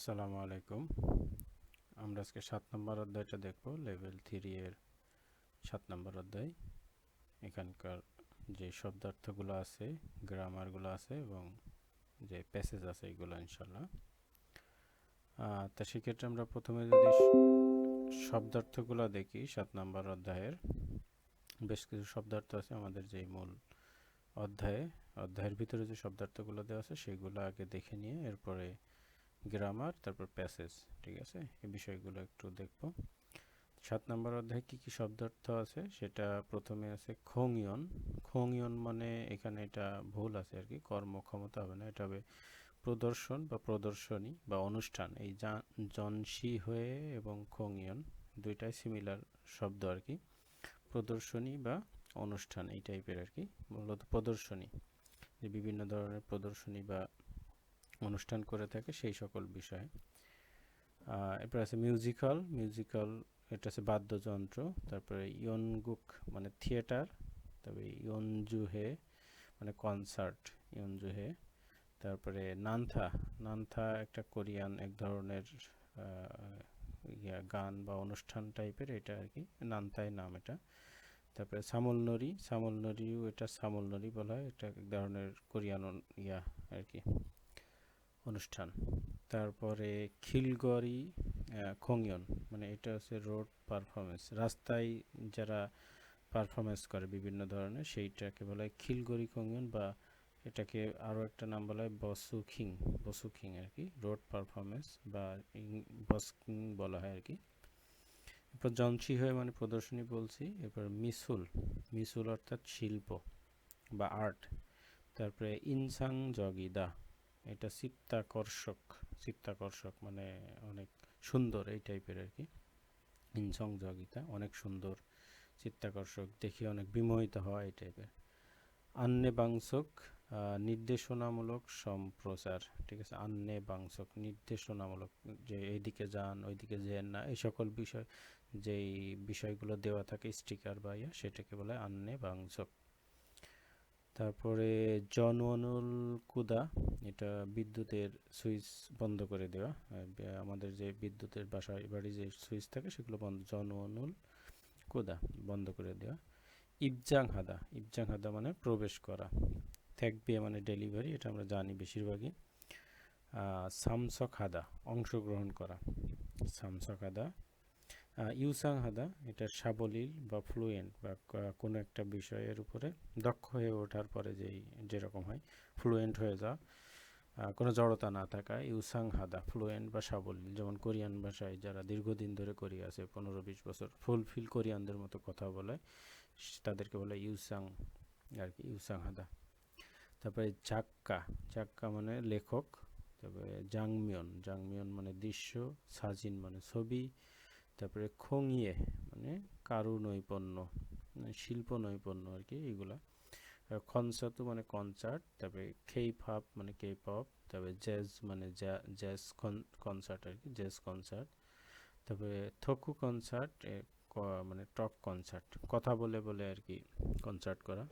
আসসালামু আলাইকুম। আমরা আজকে 7 নম্বর অধ্যায়টা দেখব, লেভেল 3 এর 7 নম্বর অধ্যায়। এখানকার যে শব্দার্থগুলো আছে, গ্রামারগুলো আছে এবং যে প্যাসেজ আছে এগুলো ইনশাল্লাহ। তা সেক্ষেত্রে আমরা প্রথমে যদি শব্দার্থগুলো দেখি 7 নম্বর অধ্যায়ের, বেশ কিছু শব্দার্থ আছে আমাদের যে মূল অধ্যায়ের ভিতরে যে শব্দার্থগুলো দেওয়া আছে সেগুলো আগে দেখে নিয়ে এরপরে গ্রামার, তারপর প্যাসেজ, ঠিক আছে, এই বিষয়গুলো একটু দেখব। 7 নম্বর অধ্যায়ে কি কি শব্দার্থ আছে সেটা প্রথমে আছে খোংয়ন। খোংয়ন মানে এখানে এটা ভুল আছে আর কি, কর্মক্ষমতা হবে না, এটা হবে প্রদর্শন বা প্রদর্শনী বা অনুষ্ঠান। এই জনশি হয়ে এবং খোংয়ন দুইটাই সিমিলার শব্দ আর কি, প্রদর্শনী বা অনুষ্ঠান এই টাইপের আর কি। মূলত প্রদর্শনী, যে বিভিন্ন ধরনের প্রদর্শনী বা অনুষ্ঠান করে থাকে সেই সকল বিষয়ে। এরপর আছে মিউজিক্যাল। এটা আছে বাদ্যযন্ত্র। তারপরে ইয়নগুক মানে থিয়েটার। তবে ইয়নজুহে মানে কনসার্ট, ইয়নজুহে। তারপরে নানথা একটা কোরিয়ান এক ধরনের গান বা অনুষ্ঠান টাইপের, এটা আর কি, নানথাই নাম এটা। তারপরে সামলনরিও, এটা সামলনরি বলা হয়, এটা এক ধরনের কোরিয়ান আর কি অনুষ্ঠান। তারপরে খিলগড়ি খোংয়ন মানে এটা হচ্ছে রোড পারফরমেন্স, রাস্তায় যারা পারফরমেন্স করে বিভিন্ন ধরনের, সেইটাকে বলা হয় খিলগড়ি খোংয়ন, বা এটাকে আরও একটা নাম বলা হয় বসুখিং আর কি, রোড পারফরমেন্স বা বসকিং বলা হয় আর কি। এরপর জংশি হয়ে মানে প্রদর্শনী বলছি। এরপর মিসুল অর্থাৎ শিল্প বা আর্ট। তারপরে ইনসাং জগিদা, এটা চিত্তাকর্ষক মানে অনেক সুন্দর এই টাইপের আর কি। ইনসং জগিতা অনেক সুন্দর, চিত্তাকর্ষক, দেখে অনেক বিমোহিত হয় এই টাইপের। আন্নে বাংসক নির্দেশনামূলক সম্প্রচার, ঠিক আছে। আন্নে বাংসক নির্দেশনামূলক, যে এইদিকে যান ওইদিকে যেন না, এই সকল বিষয়, যেই বিষয়গুলো দেওয়া থাকে স্টিকার বা সেটাকে বলে আন্নে বাংসক। তারপরে জনঅনুল কুদা, এটা বিদ্যুতের সুইচ বন্ধ করে দেওয়া। আমাদের যে বিদ্যুতের বাড়ি যে সুইচ থাকে সেগুলো জনঅনুল কুদা বন্ধ করে দেওয়া। ইবজাং হাদা মানে প্রবেশ করা। থাকবে মানে ডেলিভারি, এটা আমরা জানি বেশিরভাগই। সামসক হাদা অংশগ্রহণ করা, সামসক হাদা। ইউসাং হাদা এটা সাবলীল বা ফ্লুয়েন্ট, বা কোনো একটা বিষয়ের উপরে দক্ষ হয়ে ওঠার পরে যেরকম হয়, ফ্লুয়েন্ট হয়ে যাওয়া, কোনো জড়তা না থাকা। ইউসাং হাদা ফ্লুয়েন্ট বা সাবলীল, যেমন কোরিয়ান ভাষায় যারা দীর্ঘদিন ধরে কোরিয়া আছে, 15-20 বছর ফুলফিল কোরিয়ানদের মতো কথা বলে, তাদেরকে বলে ইউসাং আর কি, ইউসাং হাদা। তারপরে জাক্কা মানে লেখক। তারপরে জাংমিয়ন মানে দৃশ্য, সাজিন মানে ছবি। তারপরে খোংইয়ে মানে কারুনৈপুণ্য, মানে শিল্প নৈপুণ্য আর কি এগুলা। কনসার্টু মানে কনসার্ট। তারপরে কেপপ মানে কেপপ। তারপরে জ্যাজ মানে জ্যাজ কনসার্ট আর কি, জ্যাজ কনসার্ট। তারপরে থকু কনসার্ট মানে টক কনসার্ট, কথা বলে বলে আর কি কনসার্ট করা।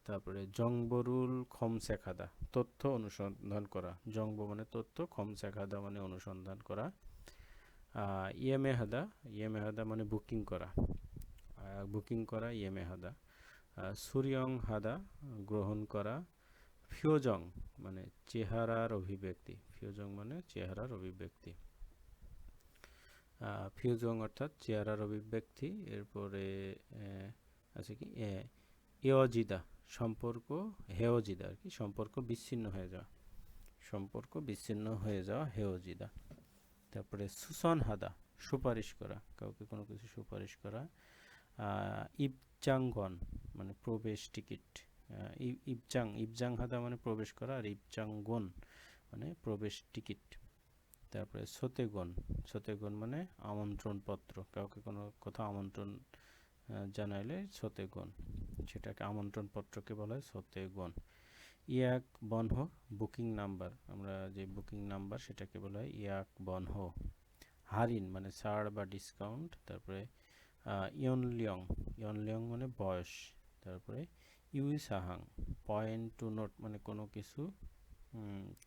তারপরে জংবরুল খমসেখাদা তথ্য অনুসন্ধান করা, জংব মানে তথ্য, খমসেখাদা মানে অনুসন্ধান করা। ইয়েমেহাদা মানে বুকিং করা ইয়েমেহাদা। সুরিয়ং হাদা গ্রহণ করা। ফিওজং মানে চেহারার অভিব্যক্তি। ফিওজং অর্থাৎ চেহারার অভিব্যক্তি। এরপরে আছে কি এওজিদা সম্পর্ক, হেওজিদা আর কি, সম্পর্ক বিচ্ছিন্ন হয়ে যাওয়া হেওজিদা। তারপরে সুসন হাদা সুপারিশ করা, কাউকে কোনো কিছু সুপারিশ করা। ইবজাংগন মানে প্রবেশ টিকিট। ইবজাং হাদা মানে প্রবেশ করা, আর ইবজাংগন মানে প্রবেশ টিকিট। তারপরে সতেগন মানে আমন্ত্রণ পত্র, কাউকে কোনো কোথাও আমন্ত্রণ জানাইলে সতেগন, সেটাকে আমন্ত্রণ পত্রকে বলা হয় সতেগন। ইয়াক বনহ বুকিং নাম্বার, আমরা যে বুকিং নাম্বার সেটাকে বলা হয় ইয়াক বনহ। হারিন মানে ছাড় বা ডিসকাউন্ট। তারপরে ইয়নলিয়ং মানে বয়স। তারপরে ইউই সাহাং পয়েন্ট টু নোট মানে কোনো কিছু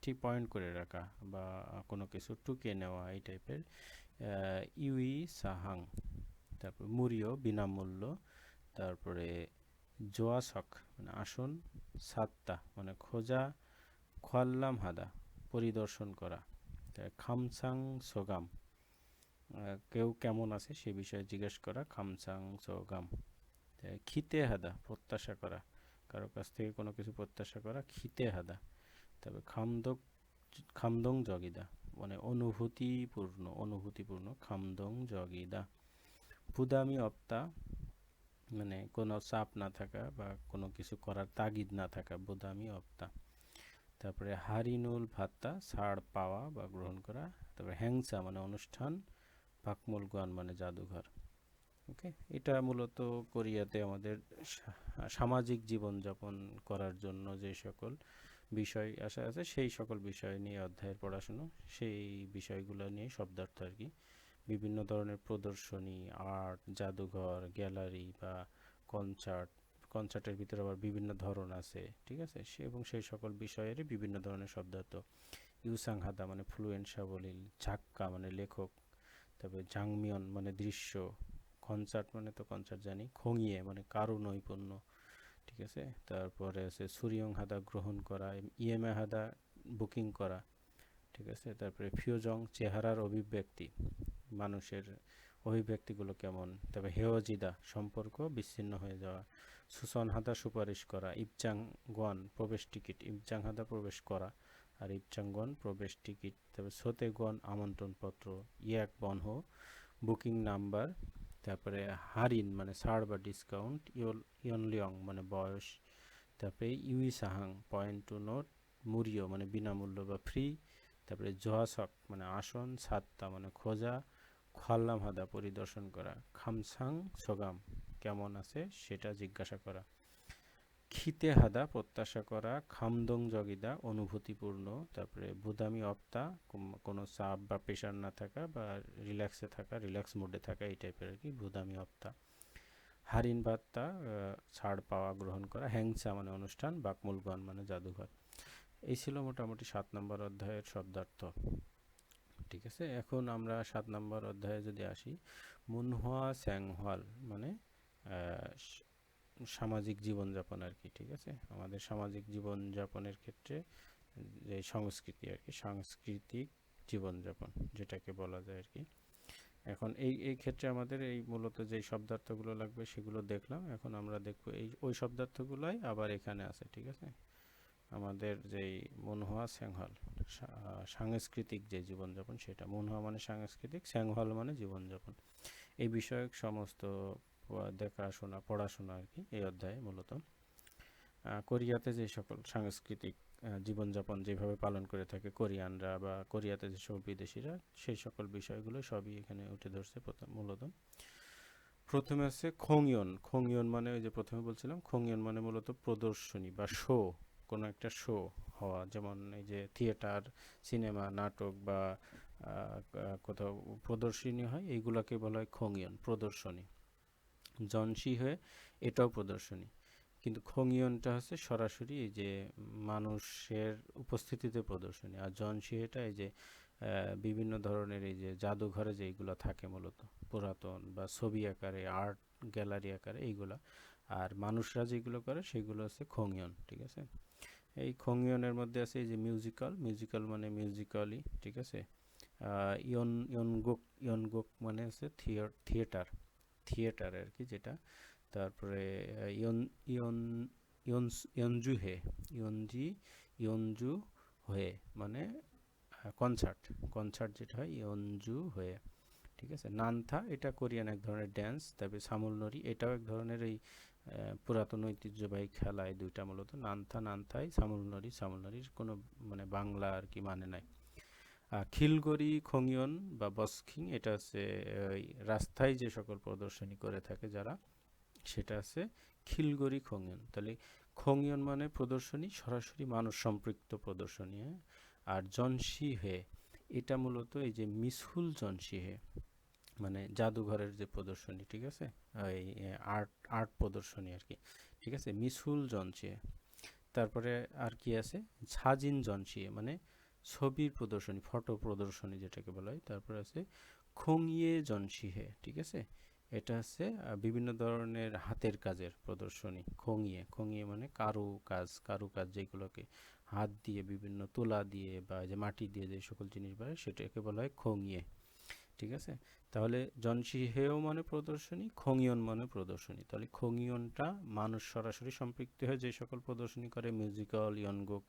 ঠিক পয়েন্ট করে রাখা বা কোনো কিছু টুকে নেওয়া এই টাইপের। ইউই সাহাং, তারপর মুরিও বিনামূল্য, তারপরে জোয়াসক মানে আসন, সাত্তা মানে খোঁজা, খোয়াল্লাম হাদা পরিদর্শন করা, খামসাং সোগাম কেউ কেমন আছে সে বিষয়ে জিজ্ঞেস করা, খামসাং সোগাম। খিতে হাদা প্রত্যাশা করা, কারো কাছ থেকে কোনো কিছু প্রত্যাশা করা, খিতে হাদা। তবে খামদং জগিদা মানে অনুভূতিপূর্ণ খামদং জগিদা। বুদামি অপ্তা মানে কোনো চাপ না থাকা বা কোনো কিছু করার তাগিদ না থাকা, বুদামি অপ্তা। তারপরে হারিনুল ভাত্তা ছাড় পাওয়া বা গ্রহণ করা। তারপরে হ্যাংসা মানে অনুষ্ঠান, পাকমুল গান মানে জাদুঘর। ওকে, এটা মূলত কোরিয়াতে আমাদের সামাজিক জীবনযাপন করার জন্য যে সকল বিষয় আসা আছে সেই সকল বিষয় নিয়ে অধ্যায়ের পড়াশুনো, সেই বিষয়গুলো নিয়ে শব্দার্থ আর কি। বিভিন্ন ধরনের প্রদর্শনী, আর্ট, জাদুঘর, গ্যালারি বা কনসার্ট, কনসার্টের ভিতরে আবার বিভিন্ন ধরন আছে, ঠিক আছে, এবং সেই সকল বিষয়েরই বিভিন্ন ধরনের শব্দার্থ। ইউসাং হাদা মানে ফ্লুয়েন্ট সাবলীল, ঝাক্কা মানে লেখক, তারপরে জাংমিয়ন মানে দৃশ্য, কনসার্ট মানে তো কনসার্ট জানি, খঙিয়ে মানে কারু নৈপুণ্য, ঠিক আছে। তারপরে আছে সুরিয়ং হাদা গ্রহণ করা, ইএমএ হাদা বুকিং করা, ঠিক আছে। তারপরে ফিওজং চেহারার অভিব্যক্তি, মানুষের অভিব্যক্তিগুলো কেমন। তারপরে হেওজিদা সম্পর্ক বিচ্ছিন্ন হয়ে যাওয়া, সুসন হাদা সুপারিশ করা, ইপচাং গন প্রবেশ টিকিট, ইপচাং হাদা প্রবেশ করা আর ইপচাং গন প্রবেশ টিকিট। তারপরে সোতে গন আমন্ত্রণপত্র, ইয়াক বনহো বুকিং নাম্বার। তারপরে হারিন মানে ছাড় বা ডিসকাউন্ট, ইয়নলিয়ং মানে বয়স। তারপরে ইউই সাহাং পয়েন্ট টু নোট, মুরিও মানে বিনামূল্য বা ফ্রি। তারপরে জোহাসক মানে আসন, সাত্তা মানে খোঁজা, খোয়াল্লাম হাদা পরিদর্শন করা, খামসাং সোগাম কেমন আছে সেটা জিজ্ঞাসা করা, খিতে হাদা প্রত্যাশা করা, খামদং জগিদা অনুভূতিপূর্ণ। তারপরে বুদামি অপ্তা কোনো চাপ বা প্রেশার না থাকা বা রিল্যাক্সে থাকা, রিল্যাক্স মুডে থাকা এই টাইপের আর কি, বুদামি অপ্তা। হারিন বাত্তা ছাড় পাওয়া গ্রহণ করা, হ্যাংসা মানে অনুষ্ঠান, বাকমুলগন মানে জাদুঘর। এই ছিল মোটামুটি 7 নম্বর অধ্যায়ের শব্দার্থ, ঠিক আছে। এখন আমরা 7 নম্বর অধ্যায়ে যদি আসি, মুনহোয়া স্যাংহওয়াল মানে সামাজিক জীবনযাপন আর কি, ঠিক আছে। আমাদের সামাজিক জীবনযাপনের ক্ষেত্রে যে সংস্কৃতি আর কি, সাংস্কৃতিক জীবনযাপন যেটাকে বলা যায় আর কি। এখন এই ক্ষেত্রে আমাদের এই মূলত যেই শব্দার্থগুলো লাগবে সেগুলো দেখলাম। এখন আমরা দেখবো এই ওই শব্দার্থগুলোই আবার এখানে আছে, ঠিক আছে। আমাদের যেই মুনহোয়া স্যাংহল সাংস্কৃতিক যে জীবনযাপন, সেটা মুনহোয়া মানে সাংস্কৃতিক, স্যাংহল মানে জীবনযাপন, এই বিষয়ক সমস্ত দেখাশোনা পড়াশোনা আর কি এই অধ্যায়ে মূলত। কোরিয়াতে যে সকল সাংস্কৃতিক জীবনযাপন যেভাবে পালন করে থাকে কোরিয়ানরা বা কোরিয়াতে যে সকল বিদেশিরা, সেই সকল বিষয়গুলো সবই এখানে উঠে ধরছে মূলত। প্রথমে আছে খোংয়ন। খোংয়ন মানে ওই যে প্রথমে বলছিলাম, খোংয়ন মানে মূলত প্রদর্শনী বা শো, কোনো একটা শো হওয়া, যেমন এই যে থিয়েটার, সিনেমা, নাটক বা কোথাও প্রদর্শনী হয়, এইগুলাকে বলা হয় খোংয়ন, প্রদর্শনী। জনশি হয়ে এটাও প্রদর্শনী, কিন্তু খোংয়নটা হচ্ছে সরাসরি এই যে মানুষের উপস্থিতিতে প্রদর্শনী, আর জনশি এটা এই যে বিভিন্ন ধরনের এই যে জাদুঘরে যেইগুলো থাকে মূলত পুরাতন বা ছবি আকারে, আর্ট গ্যালারি আকারে এইগুলা, আর মানুষরা যেগুলো করে সেগুলো হচ্ছে খোংয়ন, ঠিক আছে। এই খোংয়নের মধ্যে আছে এই যে মিউজিক্যাল, মিউজিক্যাল মানে মিউজিক্যালি, ঠিক আছে। ইয়নগুক মানে হচ্ছে থিয়েটার, থিয়েটার আর কি যেটা। তারপরে ইয়ন ইয়ন ইয়নজু হে, ইয়নজু হয়ে মানে কনসার্ট, কনসার্ট যেটা হয় ইয়নজু হয়ে, ঠিক আছে। নানথা এটা কোরিয়ান এক ধরনের ড্যান্স। তারপরে সামুলনরি এটাও এক ধরনের এই পুরাতন ঐতিহ্যবাহী খেলা, এই দুইটা মূলত। নানথাই, সামুলনরির কোনো মানে বাংলা আর কি মানে নাই। খিলগড়ি খোংয়ন বা বস্কিং এটা হচ্ছে রাস্তায় যে সকল প্রদর্শনী করে থাকে যারা, সেটা আছে খিলগড়ি খোংয়ন। তাহলে খোংয়ন মানে প্রদর্শনী, সরাসরি মানুষ সম্পৃক্ত প্রদর্শনী, হ্যাঁ। আর জনশি হে এটা মূলত এই যে মিসহুল জনশি হে মানে জাদুঘরের যে প্রদর্শনী, ঠিক আছে, এই আর্ট প্রদর্শনী আর কি, ঠিক আছে, মিসহুল জনশি হে। তারপরে আর কি আছে, সাজিন জনশিয়ে মানে ছবির প্রদর্শনী, ফটো প্রদর্শনী যেটাকে বলা হয়। তারপর আছে খোংইয়ে জনশিহে, ঠিক আছে, এটা হচ্ছে বিভিন্ন ধরনের হাতের কাজের প্রদর্শনী। খোংইয়ে, খোংইয়ে মানে কারু কাজ যেগুলোকে হাত দিয়ে বিভিন্ন তুলা দিয়ে বা যে মাটি দিয়ে যে সকল জিনিস বানায় সেটাকে বলা হয় খোংইয়ে, ঠিক আছে। তাহলে জনশিহেও মানে প্রদর্শনী, খোংইয়ন মানে প্রদর্শনী। তাহলে খোংইয়নটা মানুষ সরাসরি সম্পৃক্ত হয়ে যে সকল প্রদর্শনী করে, মিউজিক্যাল, ইয়নগুক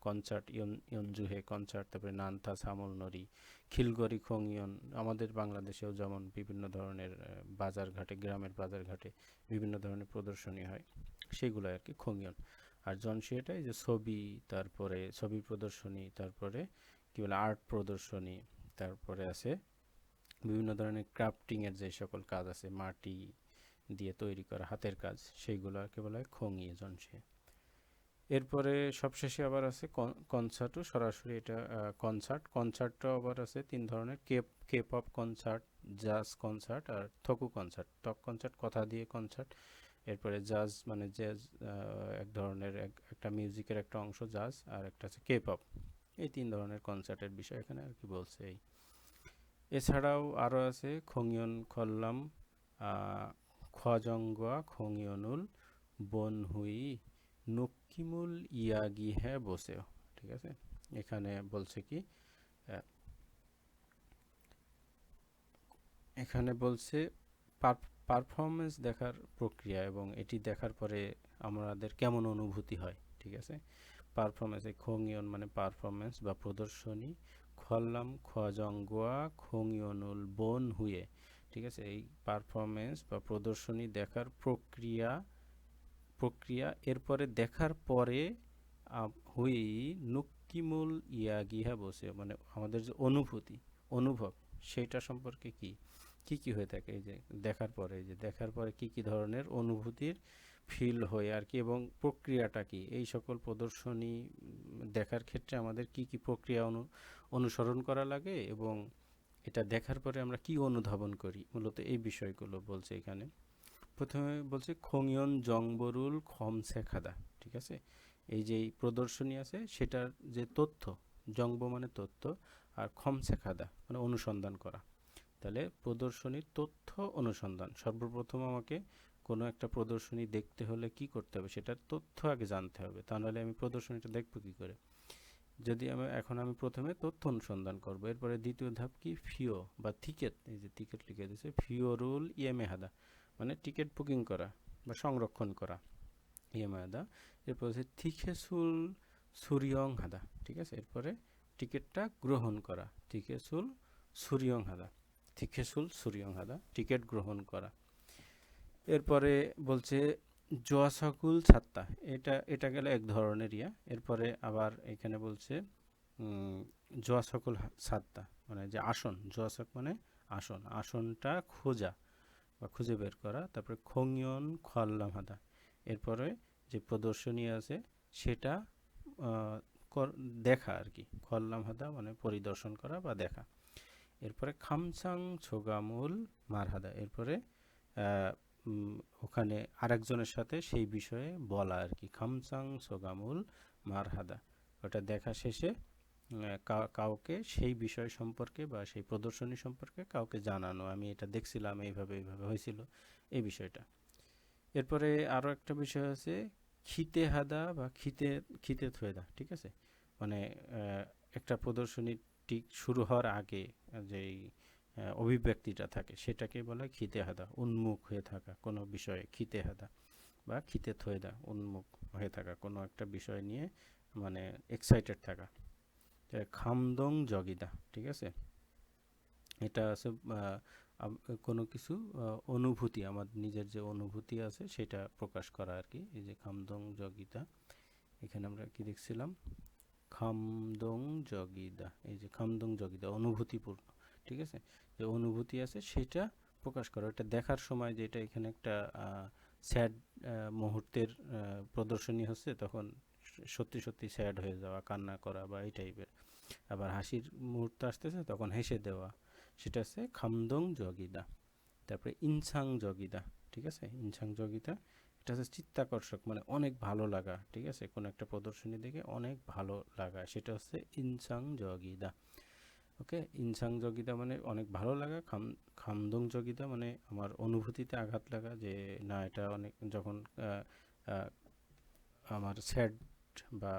কনসার্ট, ইয়নজুহে কনসার্ট, তারপরে নানথা সামলনরি, খিলগড়ি খোংইয়ন। আমাদের বাংলাদেশেও যেমন বিভিন্ন ধরনের বাজারঘাটে, গ্রামের বাজারঘাটে বিভিন্ন ধরনের প্রদর্শনী হয়, সেগুলো আর কি খোংইয়ন। আর জনশিহেটা এই যে ছবি, তারপরে ছবি প্রদর্শনী, তারপরে কি বলে আর্ট প্রদর্শনী, তারপরে আছে বিভিন্ন ধরনের ক্রাফটিং এর যে সকল কাজ আছে, মাটি দিয়ে তৈরি করা হাতের কাজ, সেইগুলোকে বলা হয় খোংইয়ে জনশিয়ে। এরপরে সবশেষে আবার আছে কনসার্টও, সরাসরি এটা কনসার্টটাও আবার আছে তিন ধরনের, কে পপ কনসার্ট, জাজ কনসার্ট আর থকু কনসার্ট। কনসার্ট কথা দিয়ে কনসার্ট, এরপরে জাজ মানে জ্যাজ, এক ধরনের একটা মিউজিকের একটা অংশ জাজ, আর একটা আছে কে পপ। এই তিন ধরনের কনসার্টের বিষয় এখানে আর কি বলছে। এই এছাড়াও আরও আছে খোংইয়ন খল্লাম, খোয়াজঙ্গোয়া খোংইয়নুল বনহুই নক্কিমুল ইয়াগি হ্যাঁ বসেও, ঠিক আছে। এখানে বলছে কি, এখানে বলছে পারফরমেন্স দেখার প্রক্রিয়া এবং এটি দেখার পরে আমাদের কেমন অনুভূতি হয়, ঠিক আছে। পারফরমেন্স, এই খোংইয়ন মানে পারফরমেন্স বা প্রদর্শনী, খোয়াল্লাম খোয়াজঙ্গোয়া খোংইয়নুল বন হুয়ে, ঠিক আছে। এই পারফরমেন্স বা প্রদর্শনী দেখার প্রক্রিয়া এরপরে দেখার পরে হুই নুক্কিমুল ইয়াগিহা বসে মানে আমাদের যে অনুভব সেটা সম্পর্কে কি কি কি হয়ে থাকে, এই যে দেখার পরে, এই যে দেখার পরে কি কি ধরনের অনুভূতির ফিল হয় আর কি, এবং প্রক্রিয়াটা কি, এই সকল প্রদর্শনী দেখার ক্ষেত্রে আমাদের কি কি প্রক্রিয়া অনুসরণ করা লাগে এবং এটা দেখার পরে আমরা কি অনুধাবন করি, মূলত এই বিষয়গুলো বলছে এখানে। প্রথমে বলছে খোংইয়ন জংবরুল খমসে খাদা, ঠিক আছে। এই যে প্রদর্শনী আছে সেটার যে তথ্য, জংব মানে তথ্য, আর খমসে খাদা মানে অনুসন্ধান করা। তাহলে প্রদর্শনীর তথ্য অনুসন্ধান, সর্বপ্রথম আমাকে কোনো একটা প্রদর্শনী দেখতে হলে কি করতে হবে, সেটার তথ্য আগে জানতে হবে, তা নাহলে আমি প্রদর্শনীটা দেখবো কি করে। যদি আমি প্রথমে তথ্য অনুসন্ধান করব, এরপরে দ্বিতীয় ধাপ কি, ফিও বা টিকেট, এই যে টিকেট লিখে দিয়েছে, ফিওরুল ইয়েমেহাদা মানে টিকিট বুকিং করা বা সংরক্ষণ করা, ইয়েমেহাদা। এরপর হচ্ছে থিখেসুল সুরিয়ং হাদা, ঠিক আছে। এরপরে টিকিটটা গ্রহণ করা, থিখেসুল সুরিয়ং হাদা টিকিট গ্রহণ করা। এরপরে বলছে জোয়াসাকুল ছাত্তা, এটা গেলে এক ধরনের ইয়া। এরপরে আবার এখানে বলছে জোয়াসাকুল ছাত্তা মানে যে আসন, জোয়াসাক মানে আসনটা খোঁজা বা খুঁজে বের করা। তারপরে খোংইয়ন খোয়াল্লাম হাদা, এরপরে যে প্রদর্শনী আছে সেটা দেখা আর কি, খোয়াল্লাম হাদা মানে পরিদর্শন করা বা দেখা। এরপরে খামসাং ছোগামুল মারহাদা, এরপরে ওখানে আরেকজনের সাথে সেই বিষয়ে বলা আর কি, খামসাং ছোগামুল মারহাদা, ওটা দেখা শেষে কাউকে সেই বিষয় সম্পর্কে বা সেই প্রদর্শনী সম্পর্কে কাউকে জানানো, আমি এটা দেখছিলাম, এইভাবে হয়েছিল এই বিষয়টা। এরপরে আরও একটা বিষয় আছে খিতে হাদা বা খিতে থুয়েদা, ঠিক আছে। মানে একটা প্রদর্শনী ঠিক শুরু হওয়ার আগে যেই অভিব্যক্তিটা থাকে সেটাকে বলা হয় খিতে হাদা, উন্মুখ হয়ে থাকা কোনো বিষয়ে, খিতে হাদা বা খিতে থুয়েদা, উন্মুখ হয়ে থাকা কোনো একটা বিষয় নিয়ে, মানে এক্সাইটেড থাকা। খামদং জগিদা, ঠিক আছে। এটা আছে কোনো কিছু অনুভূতি, আমার নিজের যে অনুভূতি আছে সেটা প্রকাশ করা আর কি, এই যে খামদং জগিদা। এখানে আমরা কি দেখছিলাম, খামদং জগিদা, এই যে খামদং জগিদা অনুভূতিপূর্ণ, ঠিক আছে। যে অনুভূতি আছে সেটা প্রকাশ করা, এটা দেখার সময় যে এটা এখানে একটা স্যাড মুহূর্তের প্রদর্শনী হচ্ছে, তখন সত্যি সত্যি স্যাড হয়ে যাওয়া, কান্না করা বা এই টাইপের। আবার হাসির মুহূর্ত আসতেছে তখন হেসে দেওয়া, সেটা হচ্ছে খামদং জগিদা। তারপরে ইনসাং জগিদা, ঠিক আছে। ইনসাং জগিদা আরেকটা আছে চিত্তাকর্ষক, মানে অনেক ভালো লাগা, ঠিক আছে, কোনো একটা প্রদর্শনী দেখে অনেক ভালো লাগা, সেটা হচ্ছে ইনসাং জগিদা। ওকে, ইনসাং জগিদা মানে অনেক ভালো লাগা, খামদং জগিদা মানে আমার অনুভূতিতে আঘাত লাগা, যে না এটা অনেক, যখন আহ, আমার স্যাড বা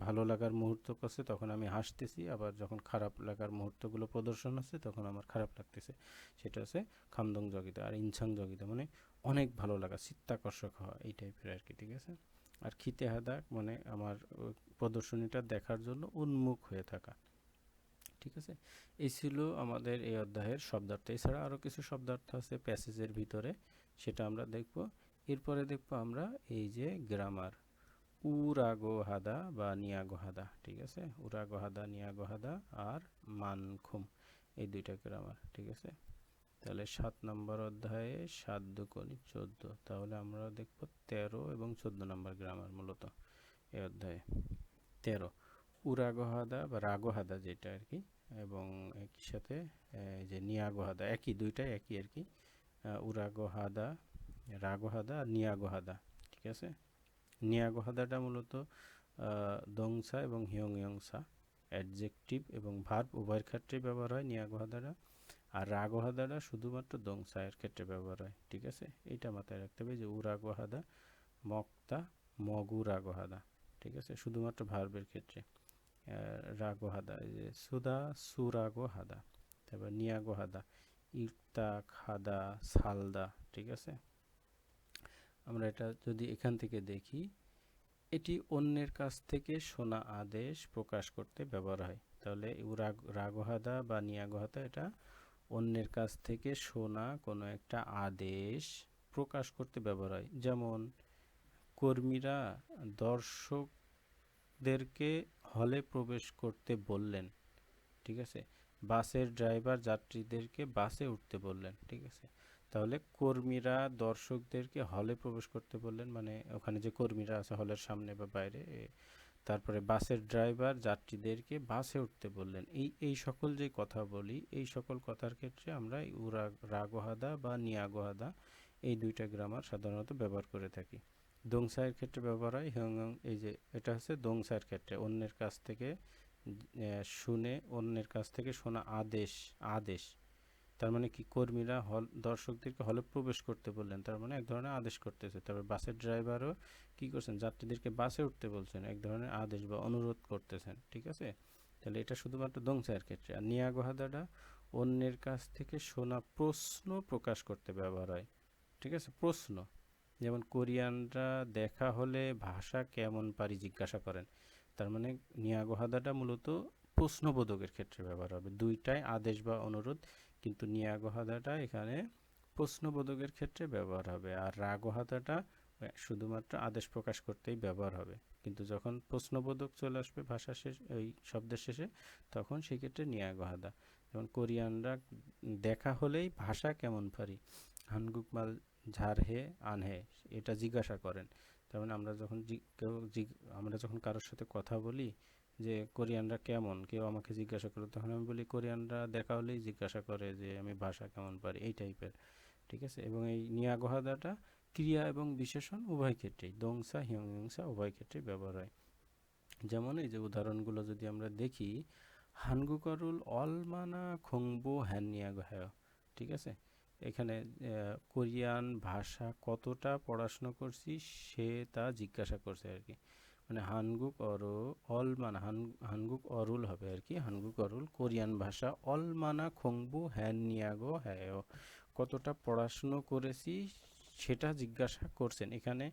ভালো লাগার মুহূর্ত আছে তখন আমি হাসতেছি, আবার যখন খারাপ লাগার মুহূর্তগুলো প্রদর্শন হচ্ছে তখন আমার খারাপ লাগতেছে, সেটা হচ্ছে খামদং জগিতা। আর ইনসাং জগিতা মানে অনেক ভালো লাগা, চিত্তাকর্ষক হওয়া, এই টাইপের আর কি, ঠিক আছে। আর খিতে হাদা মানে আমার প্রদর্শনীটা দেখার জন্য উন্মুখ হয়ে থাকা, ঠিক আছে। এই ছিল আমাদের এই অধ্যায়ের শব্দার্থ। এছাড়া আরও কিছু শব্দার্থ আছে প্যাসেজের ভিতরে, সেটা আমরা দেখব। এরপরে দেখব আমরা এই যে গ্রামার, উরাগো হাদা বা নিয়াগো হাদা, ঠিক আছে, উরাগো হাদা নিয়াগো হাদা আর মানখুম, এই দুইটা গ্রামার, ঠিক আছে। তাহলে 7 নম্বর অধ্যায়ে 7 দুগুণে 14, তাহলে আমরা দেখব 13 এবং 14 নম্বর গ্রামার মূলত এই অধ্যায়ে। 13 উরাগো হাদা বা রাগো হাদা যেটা আর কি, এবং একই সাথে এই যে নিয়াগো হাদা, একই, দুইটাই একই আর কি। উরাগো হাদা, রাগো হাদা আর নিয়াগো হাদা, ঠিক আছে। নিয়াগো হাদাটা মূলত দংসা এবং হিয়ংয়ংসা, অ্যাডজেক্টিভ এবং ভার্ব উভয়ের ক্ষেত্রে ব্যবহার হয় নিয়াগো হাদাটা। আর রাগো হাদাটা শুধুমাত্র দংসা এর ক্ষেত্রে ব্যবহার হয়, ঠিক আছে। এইটা মাথায় রাখতে হবে যে উরাগো হাদা, মক্তা, মগু রাগো হাদা, ঠিক আছে, শুধুমাত্র ভার্বের ক্ষেত্রে। রাগো হাদা, এই যে সুদা সুরাগো হাদা। তারপর নিয়াগো হাদা, ইর্তা খাদা সালদা, ঠিক আছে। আমরা এটা যদি এখান থেকে দেখি, এটি অন্যের কাছ থেকে শোনা আদেশ প্রকাশ করতে ব্যবহার হয়। তাহলে রাগহাদা বা নিয়াগহাদা এটা অন্যের কাছ থেকে শোনা কোনো একটা আদেশ প্রকাশ করতে ব্যবহার হয়। যেমন কর্মীরা দর্শকদেরকে হলে প্রবেশ করতে বললেন, ঠিক আছে। বাসের ড্রাইভার যাত্রীদেরকে বাসে উঠতে বললেন, ঠিক আছে। তাহলে কর্মীরা দর্শকদেরকে হলে প্রবেশ করতে বললেন, মানে ওখানে যে কর্মীরা আছে হলের সামনে বা বাইরে। তারপরে বাসের ড্রাইভার যাত্রীদেরকে বাসে উঠতে বললেন। এই সকল যে কথা বলি, এই সকল কথার ক্ষেত্রে আমরা রাগহাদা বা নিয়াগহাদা এই দুইটা গ্রামার সাধারণত ব্যবহার করে থাকি। দংসায়ের ক্ষেত্রে ব্যবহার হয় এই যে এটা হচ্ছে দংসায়ের ক্ষেত্রে, অন্যের কাছ থেকে শুনে, অন্যের কাছ থেকে শোনা আদেশ, আদেশ তার মানে কি, কর্মীরা দর্শকদেরকে হলে প্রবেশ করতে বললেন, তার মানে এক ধরনের আদেশ করতেছে। তারপর বাসের ড্রাইভারও কি করছেন, যাত্রীদেরকে বাসে উঠতে বলছেন, এক ধরনের আদেশ বা অনুরোধ করতেছেন, ঠিক আছে। তাহলে এটা শুধুমাত্র দংসায়ের ক্ষেত্রে। আর নিয়াগহাদাটা অন্যের কাছ থেকে শোনা প্রশ্ন প্রকাশ করতে ব্যবহার হয়, ঠিক আছে, প্রশ্ন। যেমন কোরিয়ানরা দেখা হলে ভাষা কেমন পারি জিজ্ঞাসা করেন, তার মানে নিয়াগহাদাটা মূলত প্রশ্নবোধকের ক্ষেত্রে ব্যবহার হবে। দুইটাই আদেশ বা অনুরোধ, কিন্তু নিয়াগহাদাটা এখানে প্রশ্নবোধকের ক্ষেত্রে ব্যবহার হবে, আর রাগহাদাটা শুধুমাত্র আদেশ প্রকাশ করতেই ব্যবহার হবে। কিন্তু যখন প্রশ্নবোধক চলে আসবে ভাষা শেষ, এই শব্দের শেষে, তখন সেক্ষেত্রে নিয়াগহাদা। যেমন কোরিয়ানরা দেখা হলেই ভাষা কেমন পারি, হানগুক মাল ঝার হে আনহে, এটা জিজ্ঞাসা করেন। তার মানে আমরা যখন কারোর সাথে কথা বলি যে কোরিয়ানরা কেমন, কেউ আমাকে জিজ্ঞাসা করে, তখন আমি বলি কোরিয়ানরা দেখা হলেই জিজ্ঞাসা করে যে আমি ভাষা কেমন পারি, এই টাইপের, ঠিক আছে। এবং এই নিয়াগহাদাটা ক্রিয়া এবং বিশেষণ উভয় ক্ষেত্রেই, দংসা হিয়ংসা উভয় ক্ষেত্রেই ব্যবহার হয়। যেমন এই যে উদাহরণগুলো যদি আমরা দেখি, হানগুকরুল অলমানা খংবো হ্যান নিয়াগহায়, ঠিক আছে। এখানে কোরিয়ান ভাষা কতটা পড়াশোনা করছি সে তা জিজ্ঞাসা করছে আর কি। মানে হানগুক অলমানা, হানগুক অরুল হবে আর কি, হানগুক অরুল কোরিয়ান ভাষা, অলমানা খংবু হ্যান নিয়াগো হ্যায়, কতটা পড়াশুনো করেছি সেটা জিজ্ঞাসা করছেন। এখানে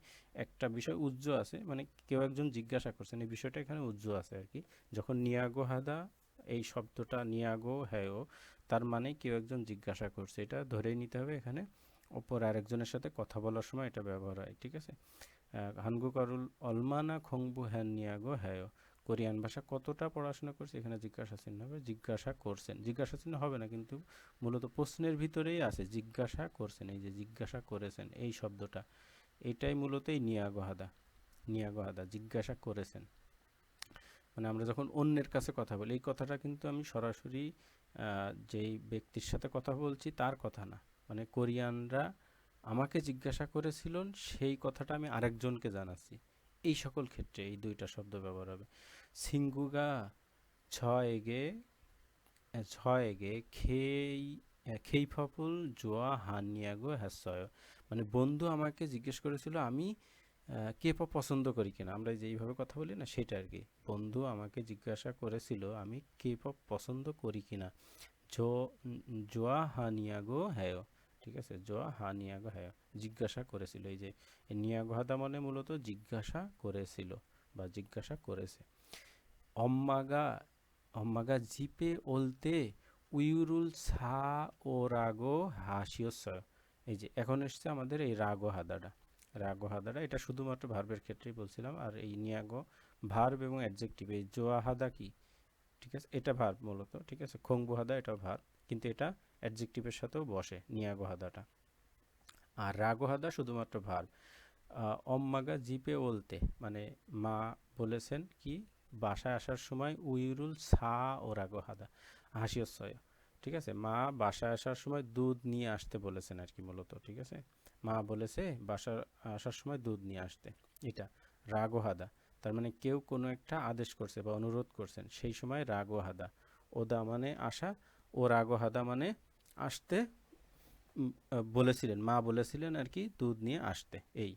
একটা বিষয় উজ্জ্ব আছে, মানে কেউ একজন জিজ্ঞাসা করছেন, এই বিষয়টা এখানে উজ্জ্ব আছে আর কি। যখন নিয়াগো হাদা, এই শব্দটা নিয়াগো হ্যায়, তার মানে কেউ একজন জিজ্ঞাসা করছে, এটা ধরেই নিতে হবে। এখানে অপর আরেকজনের সাথে কথা বলার সময় এটা ব্যবহার হয়, ঠিক আছে। হানগুকারুল অলমানা খংবু হ্যান নিয়াগো হ্যায়, কোরিয়ান ভাষা কতটা পড়াশোনা করছে, এখানে জিজ্ঞাসা চিহ্ন হবে, জিজ্ঞাসা করছেন, জিজ্ঞাসা চিহ্ন হবে না, কিন্তু মূলত প্রশ্নের ভিতরেই আছে জিজ্ঞাসা করছেন, এই যে জিজ্ঞাসা করেছেন এই শব্দটা, এটাই মূলত এই নিয়াগহাদা, নিয়াগহাদা জিজ্ঞাসা করেছেন। মানে আমরা যখন অন্যের কাছে কথা বলি, এই কথাটা কিন্তু আমি সরাসরি যেই ব্যক্তির সাথে কথা বলছি তার কথা না, মানে কোরিয়ানরা আমাকে জিজ্ঞাসা করেছিলেন সেই কথাটা আমি আরেকজনকে জানাচ্ছি। এই সকল ক্ষেত্রে এই দুইটা শব্দ ব্যবহার হবে। সিঙ্গুগা ছয়েগে ছয়েগে খেইফাফুল জোয়া হানিয়াগো হ্যাসয়, মানে বন্ধু আমাকে জিজ্ঞেস করেছিল আমি কে পপ পছন্দ করি কিনা, আমরা যে এইভাবে কথা বলি না সেটা আর কি। বন্ধু আমাকে জিজ্ঞাসা করেছিল আমি কে পপ পছন্দ করি কিনা। জো জোয়া হানিয়াগো হ্যায়, ঠিক আছে, জোয়া হানিয়াগো হ্যায়, জিজ্ঞাসা করেছিল। এই যে নিয়াগো হাদা মানে মূলত জিজ্ঞাসা করেছিল বা জিজ্ঞাসা করেছে। অম্মাগা অম্মাগা জিপে ওলতে উইউরুল সা ও রাগো হাসিওসয়, এই যে এখন এসছে আমাদের এই রাগো হাদাটা। রাগো হাদাটা এটা শুধুমাত্র ভার্বের ক্ষেত্রেই বলছিলাম। আর এই নিয়াগো ভার্ব এবং অ্যাডজেক্টিভ। এই জোয়া হাদা কি, ঠিক আছে, এটা ভার্ব মূলত, ঠিক আছে। খংবু হাদা এটাও ভার্ব, কিন্তু এটা অ্যাডজেক্টিভের সাথেও বসে নিয়াগো হাদাটা। আর রাগো হাদা শুধুমাত্র ভার্ব। অম্মাগা জিপে ওলতে মানে মা বলেছেন কি বাসায় আসার সময় উইরুল সা ও রাগো হাদা হাসিয়স্বয়, ঠিক আছে। মা বাসায় আসার সময় দুধ নিয়ে আসতে বলেছেন আর কি মূলত, ঠিক আছে। মা বলেছে বাসায় আসার সময় দুধ নিয়ে আসতে, এটা রাগো হাদা। তার মানে কেউ কোনো একটা আদেশ করছে বা অনুরোধ করছেন, সেই সময় রাগো হাদা। ওদা মানে আসা, ও রাগো হাদা মানে আসতে বলেছিলেন, মা বলেছিলেন আর কি দুধ নিয়ে আসতে, এই,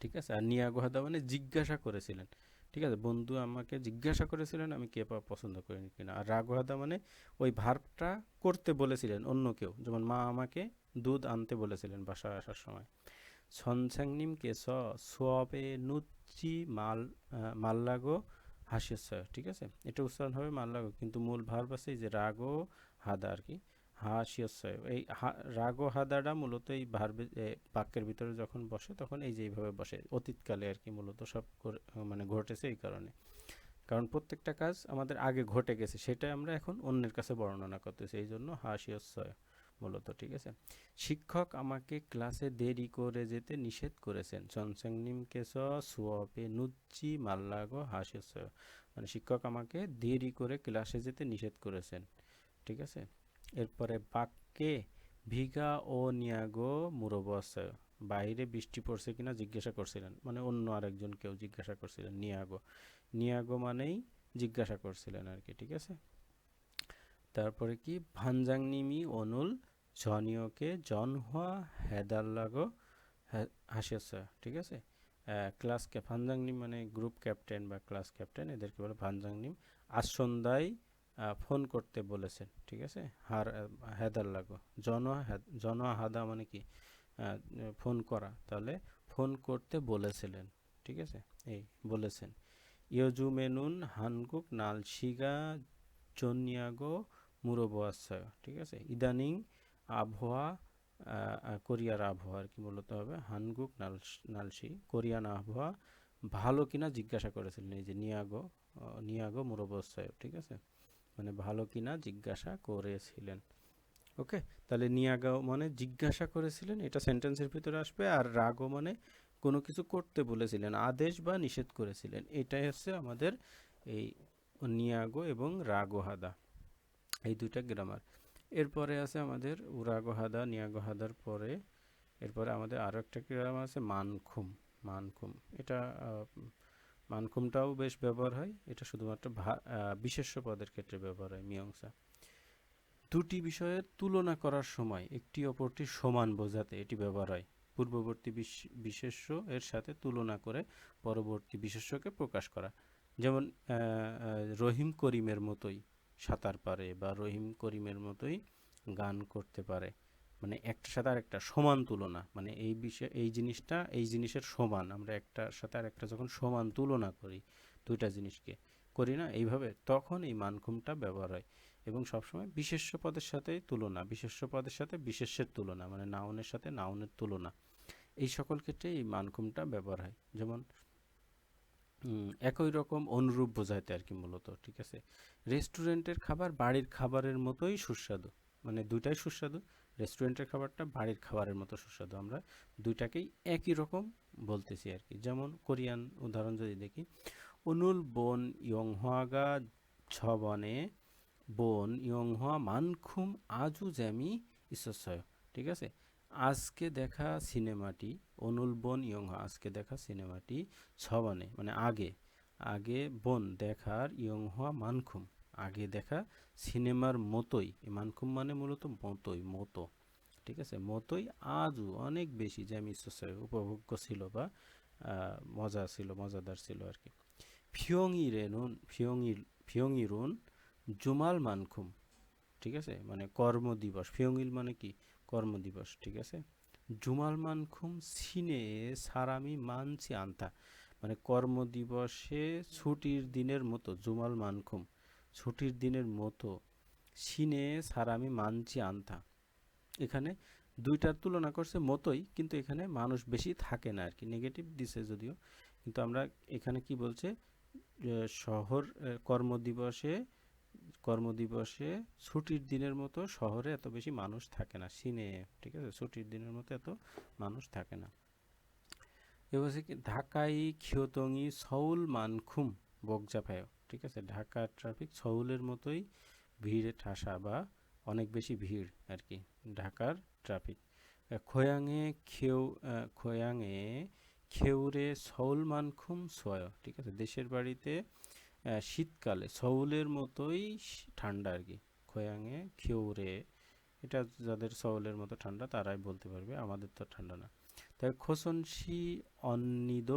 ঠিক আছে। আর নিয়াগোহাদা মানে জিজ্ঞাসা করেছিলেন, ঠিক আছে, বন্ধু আমাকে জিজ্ঞাসা করেছিলেন আমি কে পছন্দ করি কিনা। আর রাগোহাদা মানে ওই ভার্বটা করতে বলেছিলেন অন্য কেউ, যেমন মা আমাকে দুধ আনতে বলেছিলেন বাসায় আসার সময়। 선생님께서 수업에 নুচি মাল্লাগো হাসিয়েছে, ঠিক আছে। এটা উচ্চারণ হবে মাল্লাগো, কিন্তু মূল ভার্ব আছে এই যে রাগো হাদা আর কি, হাসিয়েছে। এই রাগো হাদাটা মূলত এই ভার্বে বাক্যের ভিতরে যখন বসে তখন এই যে এইভাবে বসে অতীতকালে আর কি, মূলত সব মানে ঘটেছে এই কারণে। কারণ প্রত্যেকটা কাজ আমাদের আগে ঘটে গেছে, সেটা আমরা এখন অন্যের কাছে বর্ণনা করতেছি, এই জন্য হাসিয়স্যয় মূলত, ঠিক আছে। শিক্ষক আমাকে ক্লাসে দেরি করে যেতে নিষেধ করেছেন। 선생님께서 수업에 눕지 말라고 하셨어요, মানে শিক্ষক আমাকে দেরি করে ক্লাসে যেতে নিষেধ করেছেন, ঠিক আছে। এরপরে বাক্যে ভিগা ও নিয়াগো মুরোবসায়, বাইরে বৃষ্টি পড়ছে কিনা জিজ্ঞাসা করছিলেন, মানে অন্য আরেকজন কেউ জিজ্ঞাসা করছিলেন। নিয়াগো নিয়াগো মানেই জিজ্ঞাসা করছিলেন আর কি, ঠিক আছে। তারপরে কি ভানজাংনিমি অনুল জনিয়কে জনহুয়া হেদাল্লাগো হাসিয়াছে, ঠিক আছে। ক্লাস ভানজাংনিম মানে গ্রুপ ক্যাপ্টেন বা ক্লাস ক্যাপ্টেন, এদেরকে বলে ভানজাংনিম। আজ সন্ধ্যায় ফোন করতে বলেছেন, ঠিক আছে। হেদাল্লাগো জনহা হাদা মানে কি ফোন করা, তাহলে ফোন করতে বলেছিলেন, ঠিক আছে, এই বলেছেন। ইয়োজুমেনুন হানকুক নালশিগা জন্যাগো মুরোবোয়াসায়, ঠিক আছে। ইদানিং আবহাওয়া কোরিয়ার আবহাওয়া আর কি মূলত হবে হানগুক নালশি, কোরিয়ান আবহাওয়া ভালো কিনা জিজ্ঞাসা করেছিলেন, এই যে নিয়াগো নিয়াগো মুরোবোয়াসায়, ঠিক আছে, মানে ভালো কিনা জিজ্ঞাসা করেছিলেন। ওকে, তাহলে নিয়াগো মানে জিজ্ঞাসা করেছিলেন, এটা সেন্টেন্সের ভিতরে আসবে। আর রাগো মানে কোনো কিছু করতে বলেছিলেন, আদেশ বা নিষেধ করেছিলেন। এটাই হচ্ছে আমাদের এই নিয়াগো এবং রাগো হাদা, এই দুইটা গ্রামার। এরপরে আছে আমাদের উরাগো হাদা নিয়াগো হাদার পরে এরপরে আমাদের আরও একটা গ্রামার আছে মানখুম। মানখুম এটা মানখুমটাও বেশ ব্যবহার হয়, এটা শুধুমাত্র বিশেষ্য পদের ক্ষেত্রে ব্যবহার হয়, মীমাংসা। দুটি বিষয়ের তুলনা করার সময় একটি অপরটির সমান বোঝাতে এটি ব্যবহার হয়। পূর্ববর্তী বিশেষ্য এর সাথে তুলনা করে পরবর্তী বিশেষ্যকে প্রকাশ করা, যেমন রহিম করিমের মতোই সাঁতার পারে বা রহিম করিমের মতোই গান করতে পারে, মানে একটার সাথে আর একটা সমান তুলনা, মানে এই বিষয় এই জিনিসটা এই জিনিসের সমান, আমরা একটার সাথে আর একটা যখন সমান তুলনা করি দুইটা জিনিসকে করি না এইভাবে, তখন এই মানখুমটা ব্যবহার হয়। এবং সবসময় বিশেষ্য পদের সাথে তুলনা, বিশেষ্য পদের সাথে বিশেষ্যের তুলনা, মানে নাউনের সাথে নাউনের তুলনা, এই সকল ক্ষেত্রে এই মানখুমটা ব্যবহার হয়। যেমন একই রকম অনুরূপ বোঝাইতে আর কি মূলত, ঠিক আছে। রেস্টুরেন্টের খাবার বাড়ির খাবারের মতোই সুস্বাদু, মানে দুইটাই সুস্বাদু, রেস্টুরেন্টের খাবারটা বাড়ির খাবারের মতো সুস্বাদু, আমরা দুইটাকেই একই রকম বলতেছি আর কি। যেমন কোরিয়ান উদাহরণ যদি দেখি, অনুল বোন ইয়ংহোয়াগা ছবনে বোন ইয়ংহোয়া মানখুম আজু জ্যামি ইসস্যয়, ঠিক আছে। আজকে দেখা সিনেমাটি অনুল বন ইয়ংহা, আজকে দেখা সিনেমাটি ছবানে মানে আগে, আগে বন দেখার ইয়ংহা মানখুম, আগে দেখা সিনেমার মতোই, মানখুম মানে মূলত মতোই, মতো, ঠিক আছে, মতোই আজও অনেক বেশি জ্যামিসোসে উপভোগ্য ছিল বা মজা ছিল, মজাদার ছিল আর কি। ফিয়ংইরেনুন ফিয়ংইরুন জুমাল মানখুম, ঠিক আছে, মানে কর্মদিবস, ফিয়ংইল মানে কি কর্মদিবস, ঠিক আছে। জুমাল মানখুম সিনে সারামি মানছি আনতা, মানে কর্মদিবসে ছুটির দিনের মতো, জুমাল মানখুম ছুটির দিনের মতো, সিনে সারামি মানছি আনতা, এখানে দুইটার তুলনা করছে মতোই, কিন্তু এখানে মানুষ বেশি থাকে না আর কি, নেগেটিভ দিছে যদিও, কিন্তু আমরা এখানে কি বলছে, শহর কর্মদিবসে, কর্মদিবসে ছুটির দিনের মতো শহরে এত বেশি মানুষ থাকে না, সিনে, ঠিক আছে, ছুটির দিনের মতো এত মানুষ থাকে না। এবার হচ্ছে কি ঢাকাই খিয়তঙি সউল মানখুম বকজাফায়, ঠিক আছে, ঢাকার ট্রাফিক সউলের মতোই ভিড়ে ঠাসা বা অনেক বেশি ভিড় আর কি, ঢাকার ট্রাফিক। খোয়াংয়ে খোয়াংয়ে খেউরে সউল মানখুম সোয়, ঠিক আছে, দেশের বাড়িতে শীতকালে সউলের মতোই ঠান্ডা আর কি। খোয়াংয়ে খেউরে, এটা যাদের সউলের মতো ঠান্ডা তারাই বলতে পারবে, আমাদের তো ঠান্ডা না। তাই খোসনসি অন্নিদ